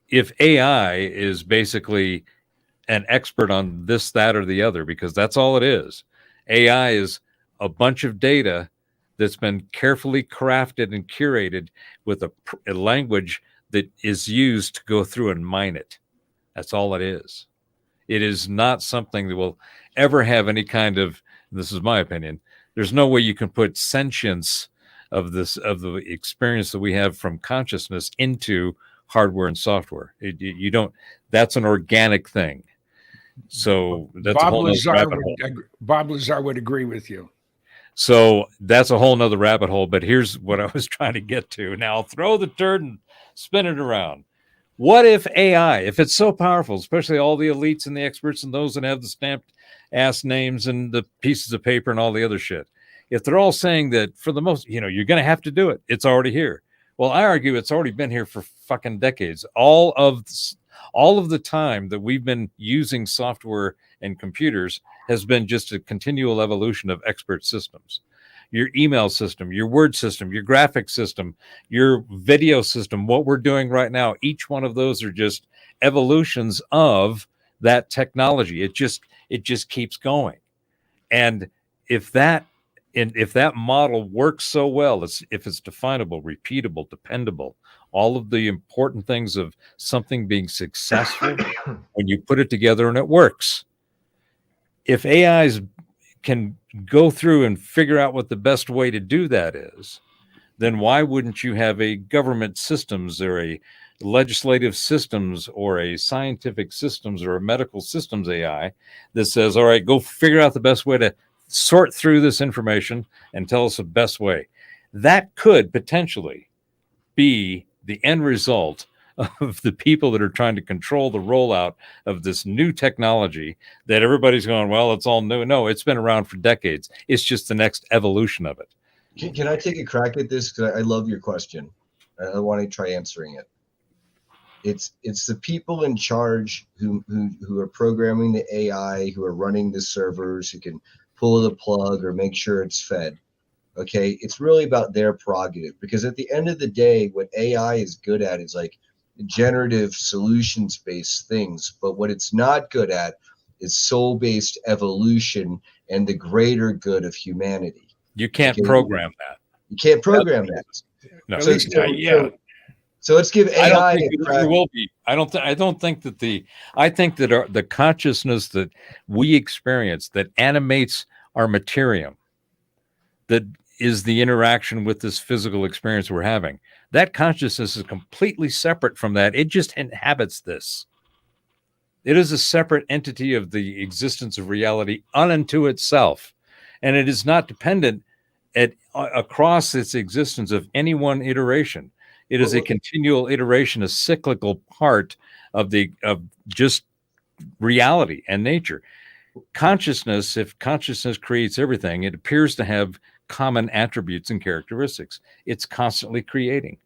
if AI is basically an expert on this, that, or the other, because that's all it is. AI is a bunch of data that's been carefully crafted and curated with a language that is used to go through and mine it. That's all it is. It is not something that will ever have any kind of, this is my opinion, there's no way you can put sentience of the experience that we have from consciousness into hardware and software. You don't, that's an organic thing. So that's a whole nother rabbit hole. Bob Lazar would agree with you. So that's a whole nother rabbit hole. But here's what I was trying to get to. Now I'll throw the turd and spin it around. What if AI, if it's so powerful, especially all the elites and the experts and those that have the stamped ass names and the pieces of paper and all the other shit, if they're all saying that for the most, you're going to have to do it, it's already here. Well, I argue it's already been here for fucking decades. All of the time that we've been using software and computers has been just a continual evolution of expert systems. Your email system, your word system, your graphic system, your video system, what we're doing right now, each one of those are just evolutions of that technology. It just keeps going. And if that model works so well, if it's definable, repeatable, dependable, all of the important things of something being successful when you put it together and it works. If AIs can go through and figure out what the best way to do that is, then why wouldn't you have a government systems or a legislative systems or a scientific systems or a medical systems AI that says, all right, go figure out the best way to sort through this information and tell us the best way? That could potentially be the end result of the people that are trying to control the rollout of this new technology that everybody's going, well, it's all new. No, it's been around for decades. It's just the next evolution of it. Can I take a crack at this? Because I love your question. I want to try answering it. It's the people in charge who are programming the AI, who are running the servers, who can pull the plug or make sure it's fed. Okay, it's really about their prerogative, because at the end of the day, what AI is good at is like generative solutions-based things, but what it's not good at is soul-based evolution and the greater good of humanity. You can't program that. You can't program that. No. So let's give AI. I don't think there will be. I don't think that the consciousness that we experience that animates our materium, that is the interaction with this physical experience we're having. That consciousness is completely separate from that. It just inhabits this. It is a separate entity of the existence of reality unto itself. And it is not dependent across its existence of any one iteration. It is a continual iteration, a cyclical part of just reality and nature. Consciousness, if consciousness creates everything, it appears to have common attributes and characteristics. It's constantly creating.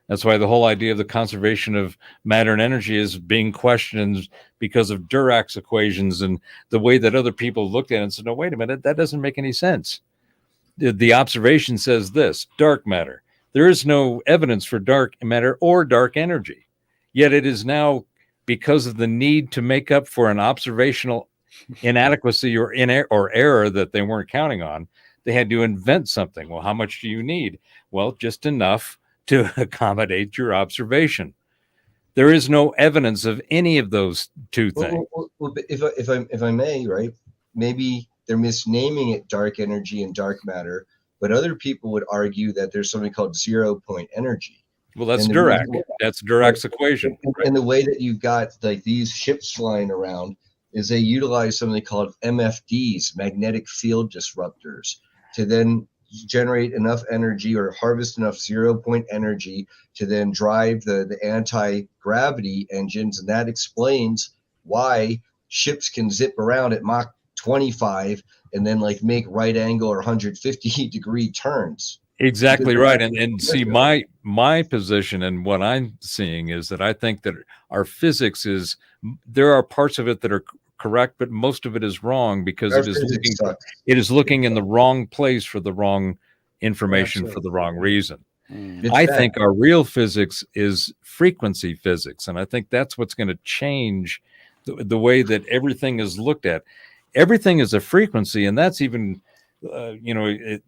That's why the whole idea of the conservation of matter and energy is being questioned because of Dirac's equations and the way that other people looked at it and said, no, wait a minute, that doesn't make any sense. The observation says this: dark matter. There is no evidence for dark matter or dark energy. Yet it is now, because of the need to make up for an observational inadequacy or error that they weren't counting on, they had to invent something. Well, how much do you need? Well, just enough to accommodate your observation. There is no evidence of any of those two things. Well, if I may, right? Maybe they're misnaming it dark energy and dark matter, but other people would argue that there's something called 0-point energy. Well, that's Dirac. That's Dirac's equation. Right? And the way that you've got like these ships flying around is they utilize something called MFDs, magnetic field disruptors, to then generate enough energy or harvest enough 0-point energy to then drive the anti-gravity engines. And that explains why ships can zip around at Mach 25 and then like make right angle or 150 degree turns. Exactly right. And see, my position and what I'm seeing is that I think that our physics is, there are parts of it that are correct, but most of it is wrong because Our it is physics looking sucks. it is looking in the wrong place for the wrong information for the wrong reason. Mm. It's I bad. think our real physics is frequency physics, and I think that's what's going to change the way that everything is looked at. Everything is a frequency, and that's even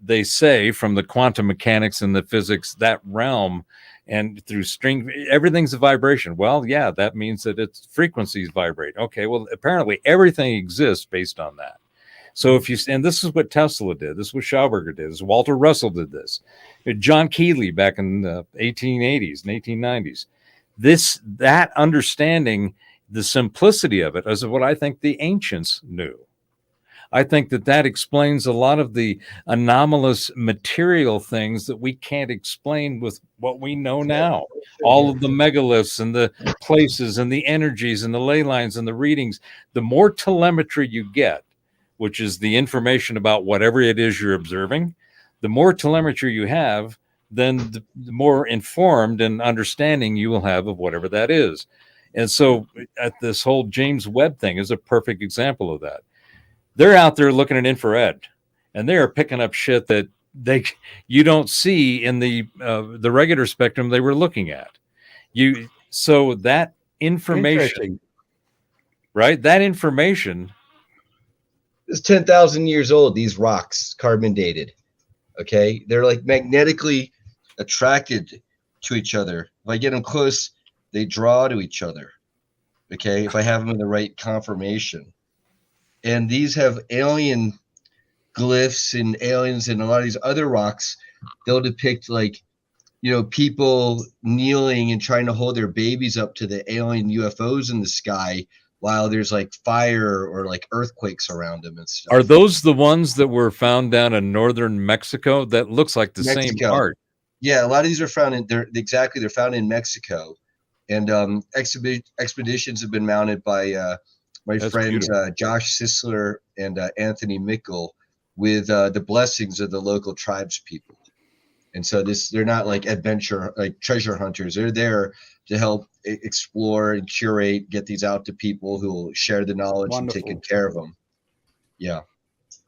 they say from the quantum mechanics and the physics, that realm, and through string, everything's a vibration. Well, yeah, that means that its frequencies vibrate. Okay, well, apparently everything exists based on that. So if you, and this is what Tesla did, this is what Schauberger did, this is Walter Russell did this, John Keeley back in the 1880s and 1890s. That understanding, the simplicity of it, is what I think the ancients knew. I think that explains a lot of the anomalous material things that we can't explain with what we know now. All of the megaliths and the places and the energies and the ley lines and the readings. The more telemetry you get, which is the information about whatever it is you're observing, the more telemetry you have, then the more informed and understanding you will have of whatever that is. And so this whole James Webb thing is a perfect example of that. They're out there looking at infrared, and they are picking up shit that you don't see in the regular spectrum they were looking at. So that information, right? That information It's 10,000 years old. These rocks, carbon dated. Okay, they're like magnetically attracted to each other. If I get them close, they draw to each other. Okay, if I have them in the right conformation. And these have alien glyphs and aliens, and a lot of these other rocks, they'll depict people kneeling and trying to hold their babies up to the alien UFOs in the sky while there's like fire or like earthquakes around them and stuff. Are those the ones that were found down in northern Mexico? That looks like the same art. Yeah, a lot of these are found they're found in Mexico, and expeditions have been mounted by my friends Josh Sisler and Anthony Mickle with the blessings of the local tribes people. And so they're not like treasure hunters. They're there to help explore and curate, get these out to people who will share the knowledge and take good care of them. Yeah.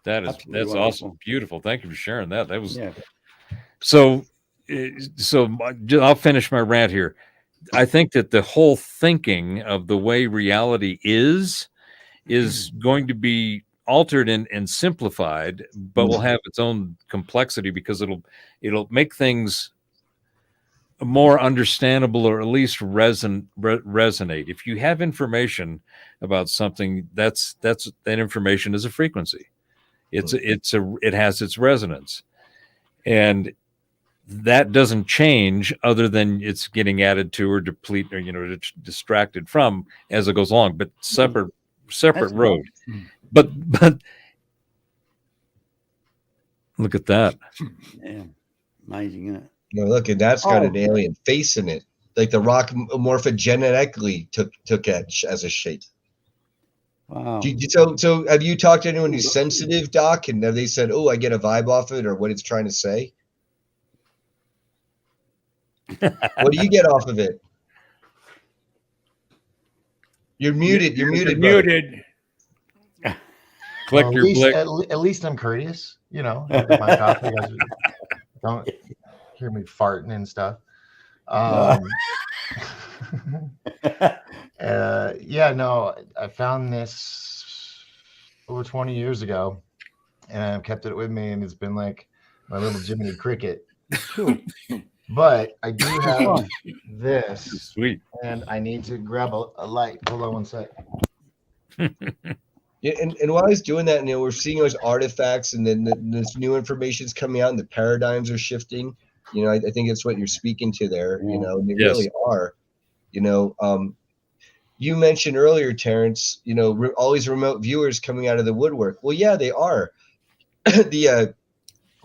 That's wonderful. awesome. Beautiful. Thank you for sharing that. That was so I'll finish my rant here. I think that the whole thinking of the way reality is going to be altered and simplified, but will have its own complexity because it'll make things more understandable, or at least resonate. If you have information about something, that information is a frequency. It has its resonance, and that doesn't change other than it's getting added to or deplete or distracted from as it goes along, but separate road. But look at that. Yeah, amazing, isn't it? No, look, and that's got an alien face in it. Like the rock morphogenetically took it as a shape. Wow. So have you talked to anyone who's sensitive, Doc? And have they said, "Oh, I get a vibe off it," or what it's trying to say? What do you get off of it? You're muted. You're muted. Muted. Click Well, your blick. at least I'm courteous, my coffee, guys don't hear me farting and stuff. I found this over 20 years ago, and I've kept it with me, and it's been like my little Jiminy Cricket. But I do have this, Sweet. and I need to grab a light. Hold on one sec. Yeah, and while I was doing that, we're seeing those artifacts, and then this new information is coming out, and the paradigms are shifting. I think it's what you're speaking to there. And they really are. You mentioned earlier, Terrence. All these remote viewers coming out of the woodwork. Well, yeah, they are. The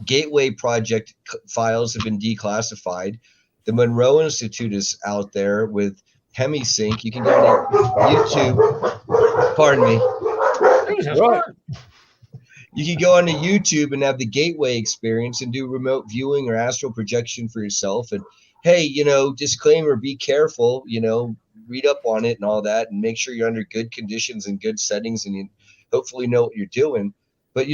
Gateway Project files have been declassified. The Monroe Institute is out there with HemiSync. You can go to YouTube. Pardon me. You can go onto YouTube and have the gateway experience and do remote viewing or astral projection for yourself. And hey, disclaimer, be careful, read up on it and all that, and make sure you're under good conditions and good settings, and you hopefully know what you're doing. But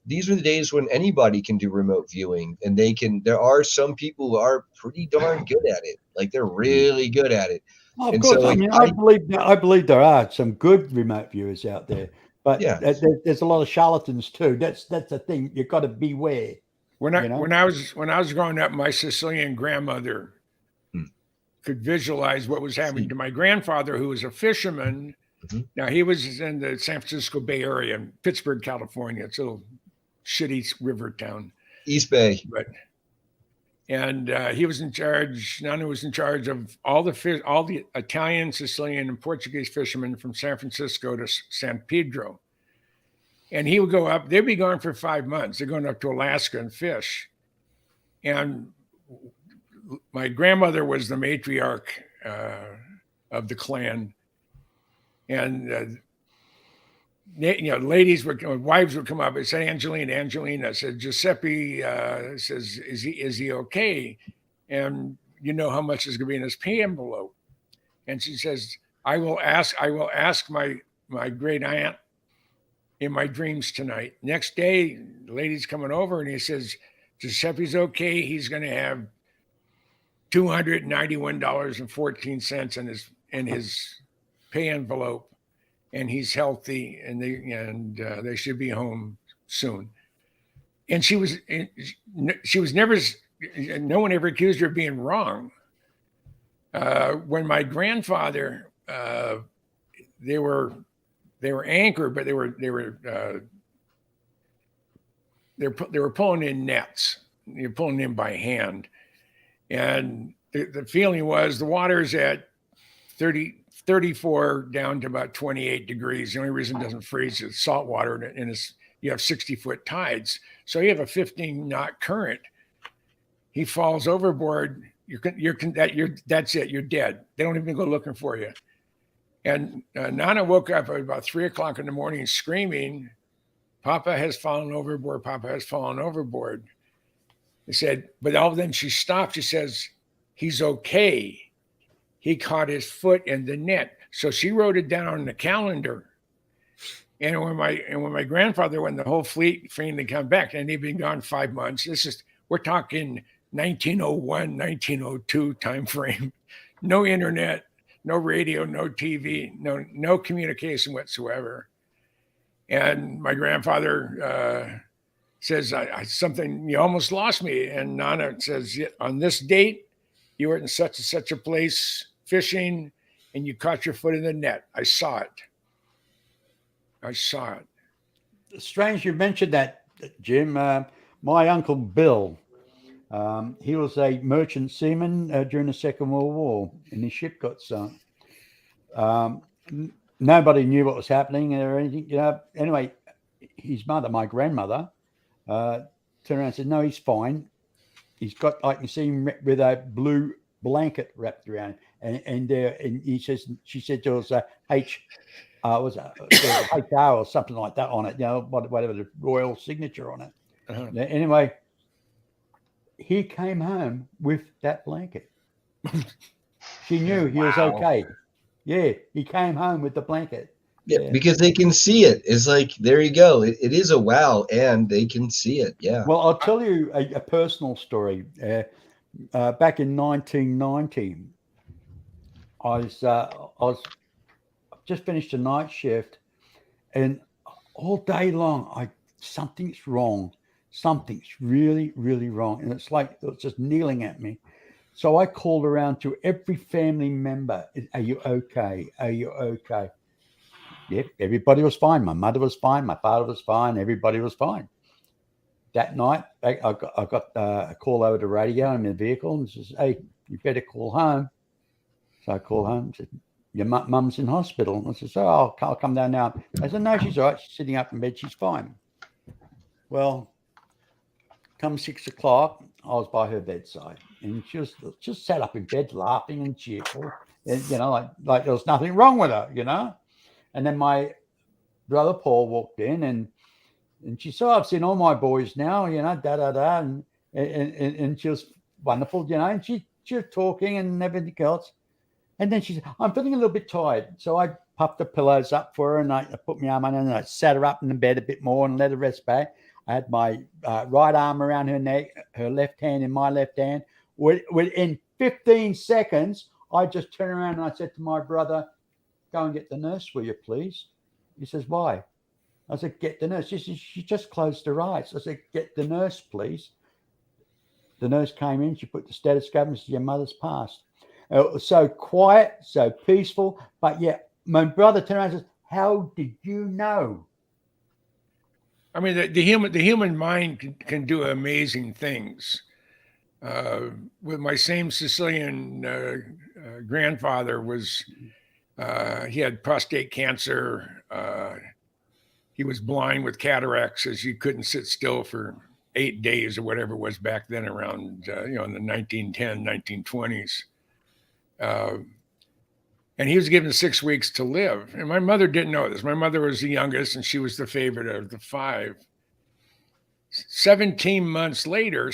these are the days when anybody can do remote viewing, and there are some people who are pretty darn good at it. Like, they're really good at it. Oh, of And course. so, I mean, I believe there are some good remote viewers out there, but Yeah. there's a lot of charlatans too. That's the thing. You've got to beware. When I was growing up, my Sicilian grandmother could visualize what was happening to my grandfather, who was a fisherman. Mhm. Now, he was in the San Francisco Bay Area in Pittsburgh, California. It's a little shitty river town. East Bay. And he was in charge. Nana was in charge of all the Italian, Sicilian, and Portuguese fishermen from San Francisco to San Pedro. And he would go up. They'd be gone for 5 months. They're going up to Alaska and fish. And my grandmother was the matriarch of the clan, and wives would come up and say, Angelina said, Giuseppe says, is he okay? And you know how much is going to be in his pay envelope. And she says, I will ask my great aunt in my dreams tonight. Next day, the lady's coming over and he says, Giuseppe's okay. He's going to have $291.14 in his pay envelope, and he's healthy, and they should be home soon. And she was never. No one ever accused her of being wrong. When my grandfather, they were anchored, but they were pulling in nets. You're pulling in by hand. And the feeling was the water's at 34 down to about 28 degrees. The only reason it doesn't freeze is salt water, and you have 60-foot tides. So you have a 15-knot current. He falls overboard. That's it. You're dead. They don't even go looking for you. And Nana woke up at about 3:00 in the morning screaming, Papa has fallen overboard. Papa has fallen overboard. He said, but all of a sudden she stopped. She says, he's okay. He caught his foot in the net. So she wrote it down on the calendar. And when my grandfather, when the whole fleet finally come back, and they've been gone 5 months, we're talking 1901, 1902 time frame. No internet, no radio, no TV, no communication whatsoever. And my grandfather says, something, you almost lost me. And Nana says, on this date, you were in such and such a place fishing, and you caught your foot in the net. I saw it. Strange you mentioned that, Jim. My uncle Bill, he was a merchant seaman during the Second World War, and his ship got sunk. Nobody knew what was happening or anything. Anyway, his mother, my grandmother, turned around and said, no, he's fine. He's got, I can see him with a blue blanket wrapped around him. And she said there was a was a HR or something like that on it, whatever the royal signature on it. Uh-huh. Anyway, he came home with that blanket. She knew he was okay. Yeah, he came home with the blanket. Yeah, because they can see it. It's like, there you go. It is a wow, and they can see it. Yeah. Well, I'll tell you a personal story. Back in 1990, I was just finished a night shift, and all day long, something's wrong. Something's really, really wrong, and it's just kneeling at me. So I called around to every family member. Are you okay? Are you okay? Yep, everybody was fine. My mother was fine. My father was fine. Everybody was fine. That night, I got a call over the radio in the vehicle, and says, hey, you better call home. So I called home and said, your mum's in hospital. And I said, oh, I'll come down now. I said, no, she's all right. She's sitting up in bed. She's fine. Well, come 6 o'clock, I was by her bedside, and she was just sat up in bed laughing and cheerful, and like there was nothing wrong with her, And then my brother Paul walked in, and And she said, I've seen all my boys now, and she was wonderful, and she was talking and everything else. And then she said, I'm feeling a little bit tired. So I puffed the pillows up for her and I put my arm on her and I sat her up in the bed a bit more and let her rest back. I had my right arm around her neck, her left hand in my left hand. Within 15 seconds, I just turned around and I said to my brother, go and get the nurse, will you please? He says, why? I said, get the nurse. She just closed her eyes. I said, get the nurse, please. The nurse came in. She put the stethoscope and said, your mother's passed. It was so quiet, so peaceful. But yet, my brother turned around and says, how did you know? I mean, the human mind can do amazing things. With my same Sicilian grandfather he had prostate cancer. He was blind with cataracts, as you couldn't sit still for 8 days or whatever it was back then around, in the 1910, 1920s. And he was given 6 weeks to live. And my mother didn't know this. My mother was the youngest and she was the favorite of the 5. 17 months later,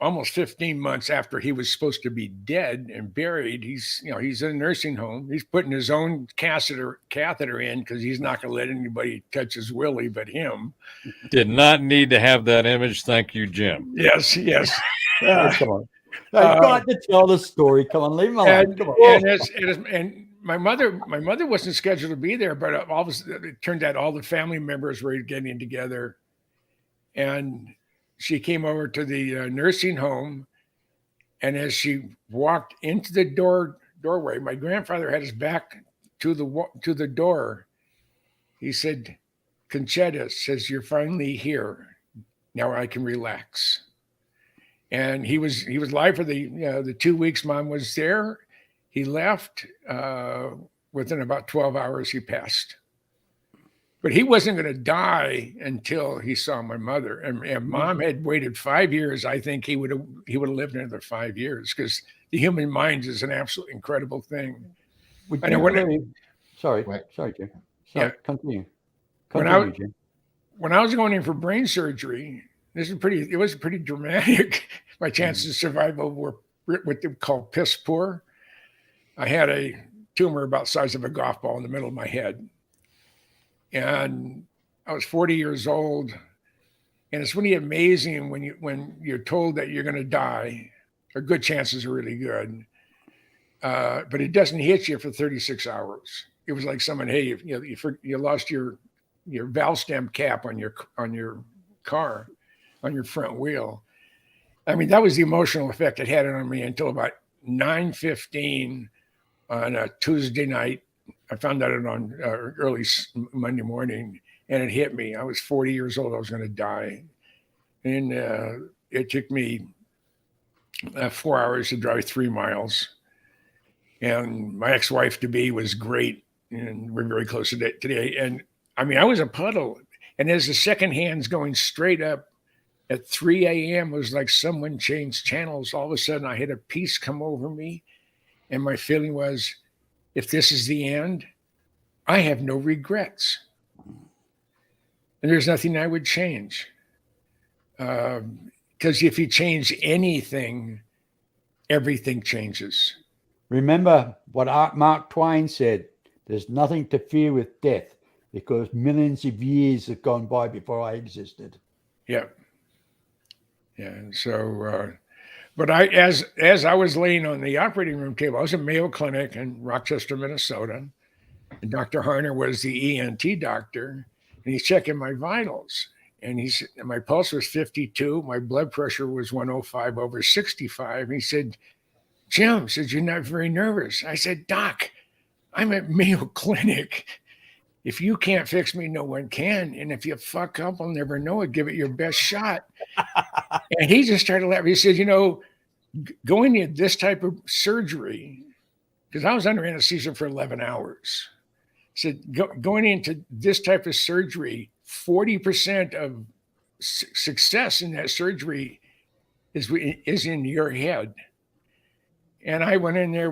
almost 15 months after he was supposed to be dead and buried, he's in a nursing home. He's putting his own catheter in because he's not going to let anybody touch his willy but him. Did not need to have that image. Thank you, Jim. Yes. Come on. I've got to tell the story. Come on, leave him alone. Come on. And my mother wasn't scheduled to be there, but all of a sudden, it turned out all the family members were getting together. And she came over to the nursing home. And as she walked into the doorway, my grandfather had his back to the door. He said, Conchetta says, you're finally here. Now I can relax. And he was live for the 2 weeks Mom was there. He left. Within about 12 hours, he passed. But he wasn't going to die until he saw my mother. And Mom had waited 5 years. I think he would have lived another 5 years because the human mind is an absolutely incredible thing. Sorry, Jim. Yeah. Continue, Jim. When I was going in for brain surgery, it was pretty dramatic. My chances of survival were what they call piss poor. I had a tumor about the size of a golf ball in the middle of my head. And I was 40 years old. And it's really amazing when you're told that you're going to die, or good chances are really good. But it doesn't hit you for 36 hours. It was like someone, hey, you lost your valve stem cap on your car, on your front wheel. I mean, that was the emotional effect it had on me until about 9:15 on a Tuesday night. I found out on early Monday morning, and it hit me. I was 40 years old. I was going to die. And it took me 4 hours to drive 3 miles. And my ex-wife-to-be was great, and we're very close today. And I mean, I was a puddle. And as the second hand's going straight up at 3 a.m., it was like someone changed channels. All of a sudden, I had a peace come over me. And my feeling was, if this is the end, I have no regrets. And there's nothing I would change. Because if you change anything, everything changes. Remember what Mark Twain said, there's nothing to fear with death because millions of years have gone by before I existed. Yeah. And so, but as I was laying on the operating room table, I was at Mayo Clinic in Rochester, Minnesota. And Dr. Harner was the ENT doctor, and he's checking my vitals. And my pulse was 52. My blood pressure was 105 over 65. And he said, Jim, you're not very nervous. I said, Doc, I'm at Mayo Clinic. If you can't fix me, no one can. And if you fuck up, I'll never know it. Give it your best shot. And he just started laughing. He said, going into this type of surgery, because I was under anesthesia for 11 hours. He said, going into this type of surgery, 40% of success in that surgery is in your head. And I went in there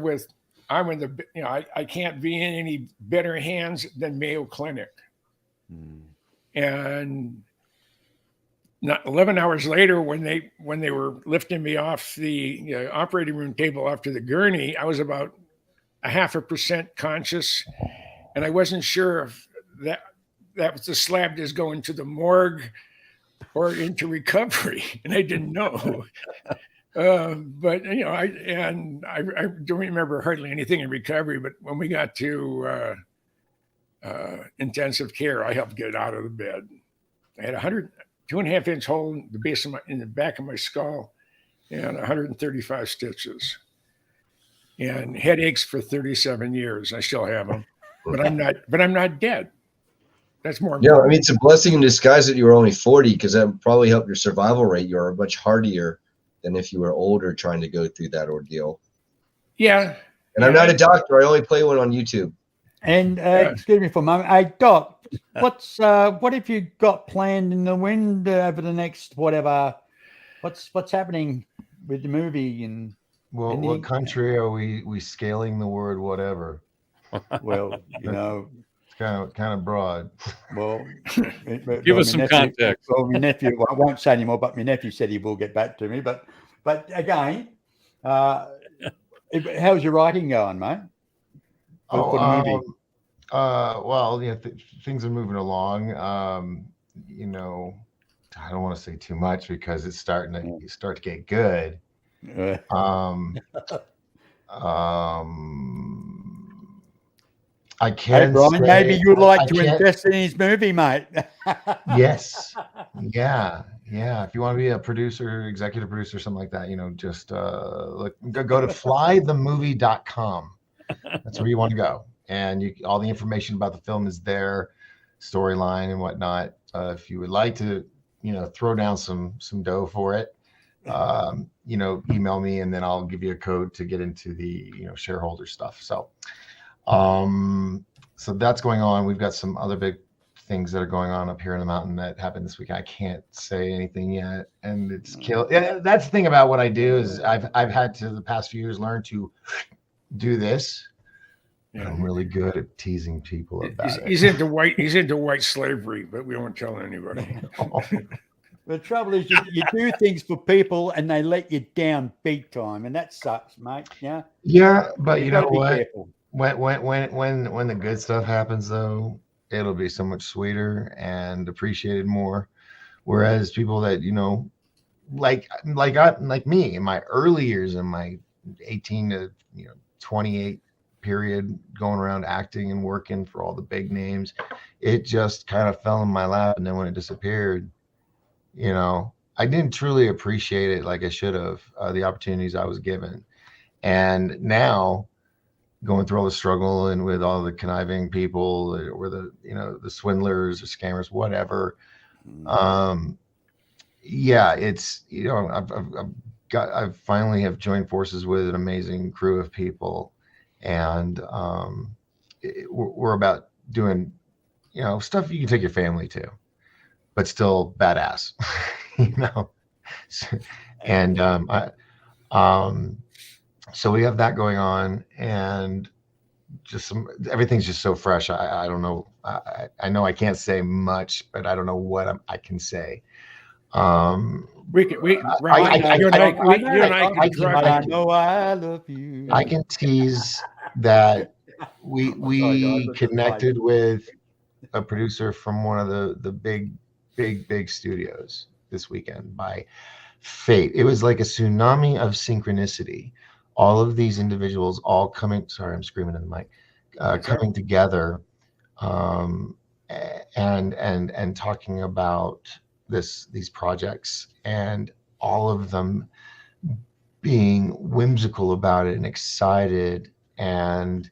I can't be in any better hands than Mayo Clinic. And not 11 hours later, when they were lifting me off the operating room table after the gurney, I was about 0.5% conscious, and I wasn't sure if that was the slab that's going to the morgue or into recovery, and I didn't know. But I don't remember hardly anything in recovery. But when we got to intensive care, I helped get out of the bed. I had 2.5-inch hole in the back of my skull, and 135 stitches, and headaches for 37 years. I still have them, but I'm not dead. That's more. Yeah, I mean, it's a blessing in disguise that you were only 40, because that would probably help your survival rate. You're much hardier than if you were older trying to go through that ordeal. Yeah. And I'm not a doctor. I only play one on YouTube. And excuse me for a moment. Hey, Doc, what have you got planned in the wind over the next whatever? What's happening with the movie? And Well, what country are we scaling the word whatever? well, It's kind of broad. well, Give us some context. Well, my nephew, I won't say anymore, but my nephew said he will get back to me. But again, how's your writing going, mate? For the movie? Well, things are moving along. I don't want to say too much because it's starting to get good. I can. Hey, Brian, maybe you'd like to invest in his movie, mate. Yes. Yeah. If you want to be a producer, executive producer, something like that, just go to flythemovie.com. That's where you want to go. And all the information about the film is there, storyline and whatnot. If you would like to, throw down some dough for it, email me, and then I'll give you a code to get into the, shareholder stuff. So that's going on. We've got some other big things that are going on up here in the mountain that happened this week. I can't say anything yet, and it's kill. Yeah, that's the thing about what I do is I've had to the past few years learn to do this. Yeah. I'm really good at teasing people about it. He's into white slavery, but we won't tell anybody. The trouble is you do things for people and they let you down big time, and that sucks, mate. Yeah. Yeah, but you know what? Careful. When the good stuff happens, though, it'll be so much sweeter and appreciated more. Whereas people that like me in my early years, in my 18 to 28 period, going around acting and working for all the big names, it just kind of fell in my lap, and then when it disappeared, I didn't truly appreciate it like I should have, the opportunities I was given. And now, going through all the struggle and with all the conniving people or the swindlers or scammers, whatever. It's, I've finally have joined forces with an amazing crew of people, and we're about doing, stuff you can take your family to, but still badass, and, so we have that going on, and just everything's just so fresh. I don't know. I know I can't say much, but I don't know what I can say. I know I love you. I can tease that we connected with a producer from one of the big studios this weekend by fate. It was like a tsunami of synchronicity. All of these individuals all coming, sorry, I'm screaming in the mic, coming together, and talking about these projects, and all of them being whimsical about it and excited. And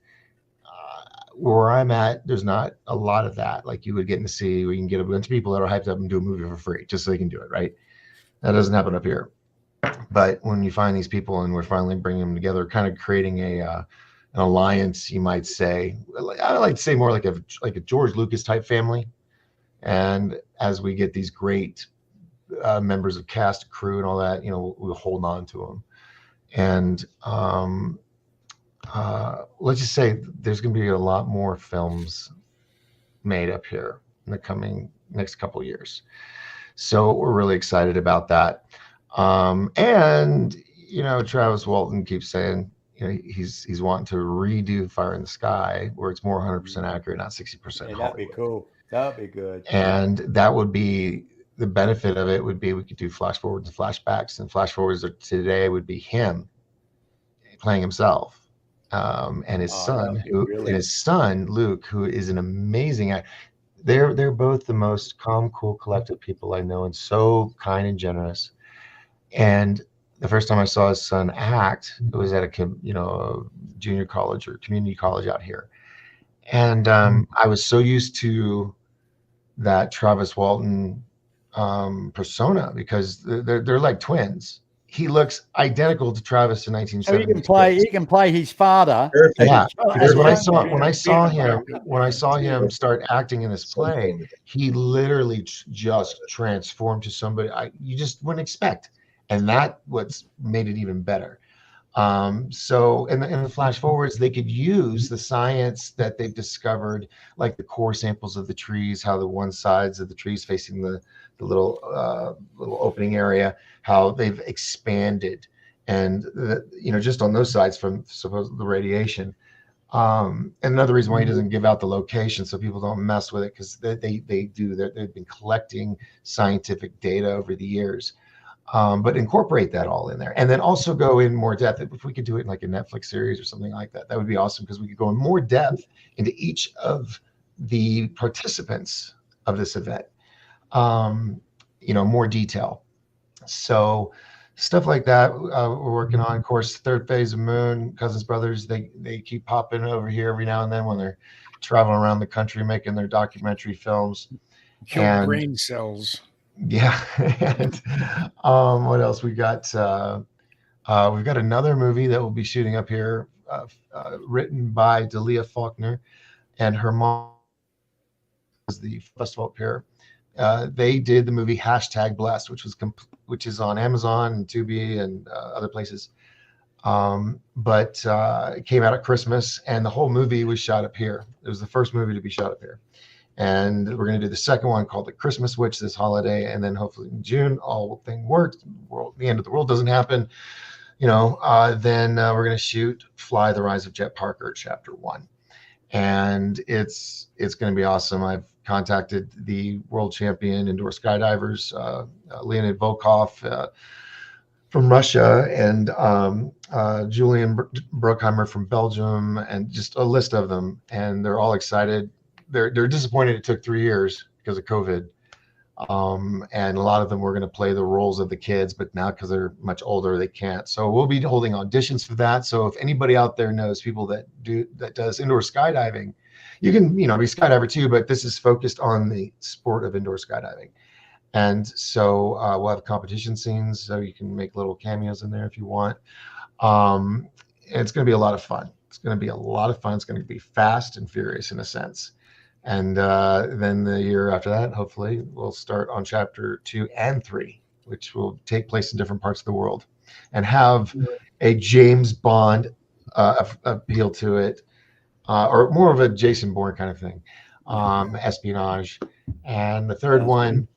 where I'm at, there's not a lot of that. Like you would get to see, where you can get a bunch of people that are hyped up and do a movie for free just so they can do it, right? That doesn't happen up here. But when you find these people and we're finally bringing them together, kind of creating an alliance, you might say, I like to say more like a George Lucas type family. And as we get these great members of cast, crew, and all that, we'll hold on to them. And let's just say there's going to be a lot more films made up here in the coming next couple of years. So we're really excited about that. And Travis Walton keeps saying, he's wanting to redo Fire in the Sky, where it's more 100% accurate, not 60% Yeah, Hollywood. that'd be cool. That'd be good. And that would be the benefit of it. Would be we could do flash forwards and flashbacks, and flash forwards today would be him playing himself, and his son, Luke, who is an amazing actor. They're both the most calm, cool, collected people I know, and so kind and generous. And the first time I saw his son act, it was at a junior college or community college out here, and I was so used to that Travis Walton persona, because they're like twins. He looks identical to Travis in 1970s. So he can play his father. Perfect. Yeah, because when I saw Yeah. him start acting in this play, he literally just transformed to somebody you just wouldn't expect, and that what's made it even better. So in the flash forwards, they could use the science that they've discovered, like the core samples of the trees, how the one sides of the trees facing the little opening area, how they've expanded, and just on those sides from the radiation. And another reason why he doesn't give out the location, so people don't mess with it, because they've been collecting scientific data over the years. But incorporate that all in there, and then also go in more depth. If we could do it in like a Netflix series or something like that, that would be awesome, because we could go in more depth into each of the participants of this event, more detail. So stuff like that we're working on. Of course, third phase of Moon, Cousins Brothers, they keep popping over here every now and then when they're traveling around the country making their documentary films. Kill brain cells. Yeah. And what else we got? We've got another movie that we'll be shooting up here, written by Dalia Faulkner, and her mom was the festival up here. They did the movie #Blessed, which is on Amazon and Tubi and other places. But it came out at Christmas, and the whole movie was shot up here. It was the first movie to be shot up here. And we're going to do the second one called The Christmas Witch this holiday. And then hopefully in June, all thing works, the end of the world doesn't happen, then we're going to shoot Fly, the Rise of Jet Parker, Chapter 1. And it's going to be awesome. I've contacted the world champion indoor skydivers, Leonid Volkov from Russia, and Julian Bruckheimer from Belgium, and just a list of them. And they're all excited. They're disappointed it took 3 years because of COVID. And a lot of them were going to play the roles of the kids, but now because they're much older, they can't. So we'll be holding auditions for that. So if anybody out there knows people that does indoor skydiving, you can, be a skydiver too, but this is focused on the sport of indoor skydiving. And so we'll have competition scenes, so you can make little cameos in there if you want. And it's going to be a lot of fun. It's going to be a lot of fun. It's going to be fast and furious in a sense. And then the year after that, hopefully, we'll start on Chapter 2 and 3, which will take place in different parts of the world and have a James Bond appeal to it, or more of a Jason Bourne kind of thing, espionage. And the third one,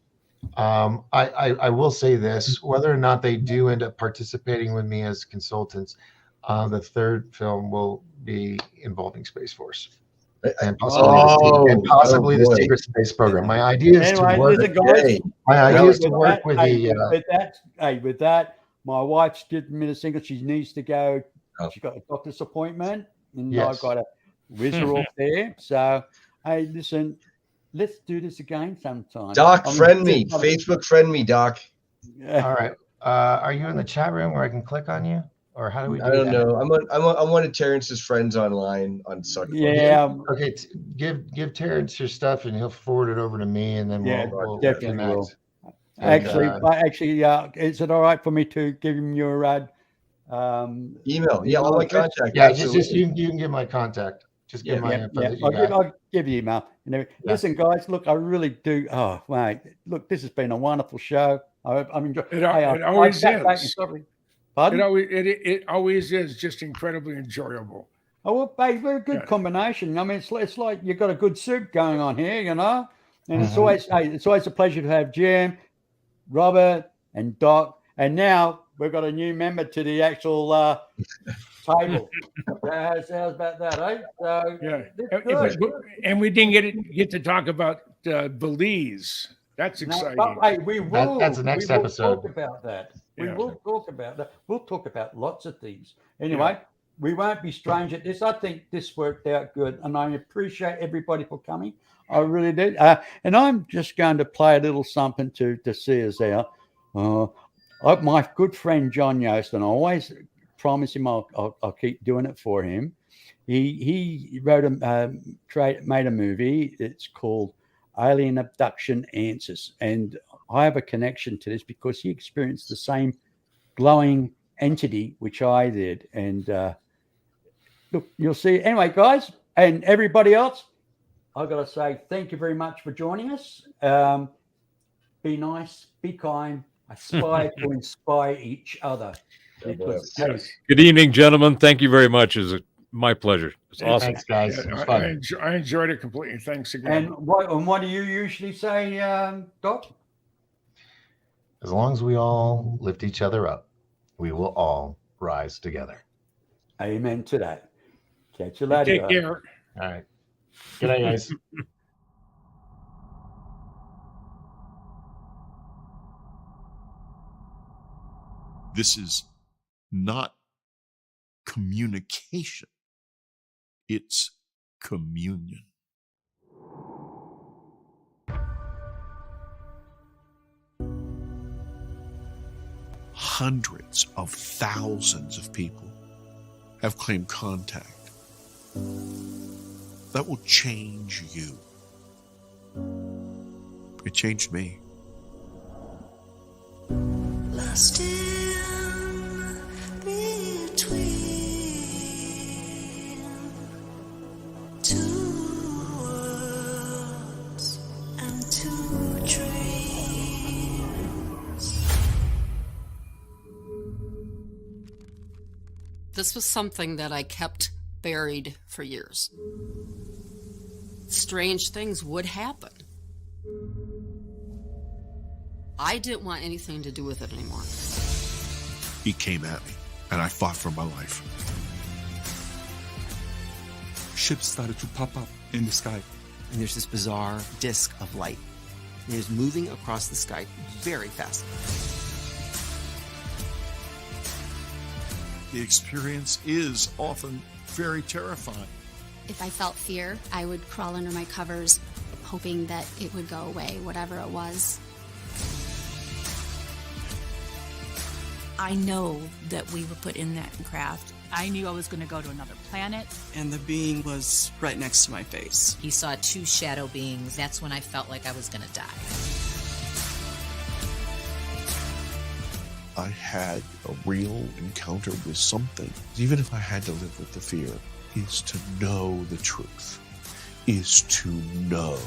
I will say this, whether or not they do end up participating with me as consultants, the third film will be involving Space Force. And possibly the secret space program. My idea is to work. With that, my wife's given me the signal. She needs to go. She's got a doctor's appointment, and I've got a visual there. So, hey, listen, let's do this again sometime. Doc, Facebook friend me, Doc. All right. Are you in the chat room where I can click on you? Or how do we do that? I don't know. I'm one of Terrence's friends online on Sucker. Yeah. Okay. Give Terrence your stuff, and he'll forward it over to me, and then we'll definitely will. And, Actually, is it all right for me to give him your email? Yeah, all my contact. Yeah, just you can give my contact. Just give my info. I'll give you email. Listen, guys. Look, I really do. Oh, mate. Look, this has been a wonderful show. I'm enjoying. It always is. Pardon? It always is just incredibly enjoyable. Oh, well, babe, we're a good combination. I mean, it's like you've got a good soup going on here, And it's always a pleasure to have Jim, Robert, and Doc. And now we've got a new member to the actual table. How's about that, eh? So, Yeah. And we didn't get to talk about Belize. That's exciting. No, hey, we will. That's the next episode. Talk about that. Yeah. We will talk about that. We'll talk about lots of things. Anyway, we won't be strange at this. I think this worked out good, and I appreciate everybody for coming. I really did. And I'm just going to play a little something to see us out. My good friend John Yost, and I always promise him I'll keep doing it for him. He wrote made a movie. It's called Alien Abduction Answers, and I have a connection to this because he experienced the same glowing entity which I did. And look, you'll see. Anyway, guys, and everybody else, I've got to say thank you very much for joining us. Be nice, be kind, aspire to inspire each other. Yes. Good evening, gentlemen. Thank you very much. It was my pleasure. It's awesome. Thanks, guys. It was fun. I enjoyed it completely. Thanks again. And what do you usually say, Doc? As long as we all lift each other up, we will all rise together. Amen to that. Catch you later. Take care. All right. Good night, guys. This is not communication. It's communion. Hundreds of thousands of people have claimed contact. That will change you. It changed me. Lost in between two worlds and two dreams. This was something that I kept buried for years. Strange things would happen. I didn't want anything to do with it anymore. He came at me, and I fought for my life. Ships started to pop up in the sky. And there's this bizarre disk of light. It is moving across the sky very fast. The experience is often very terrifying. If I felt fear, I would crawl under my covers, hoping that it would go away, whatever it was. I know that we were put in that craft. I knew I was going to go to another planet. And the being was right next to my face. He saw two shadow beings. That's when I felt like I was going to die. I had a real encounter with something. Even if I had to live with the fear, is to know the truth, is to know.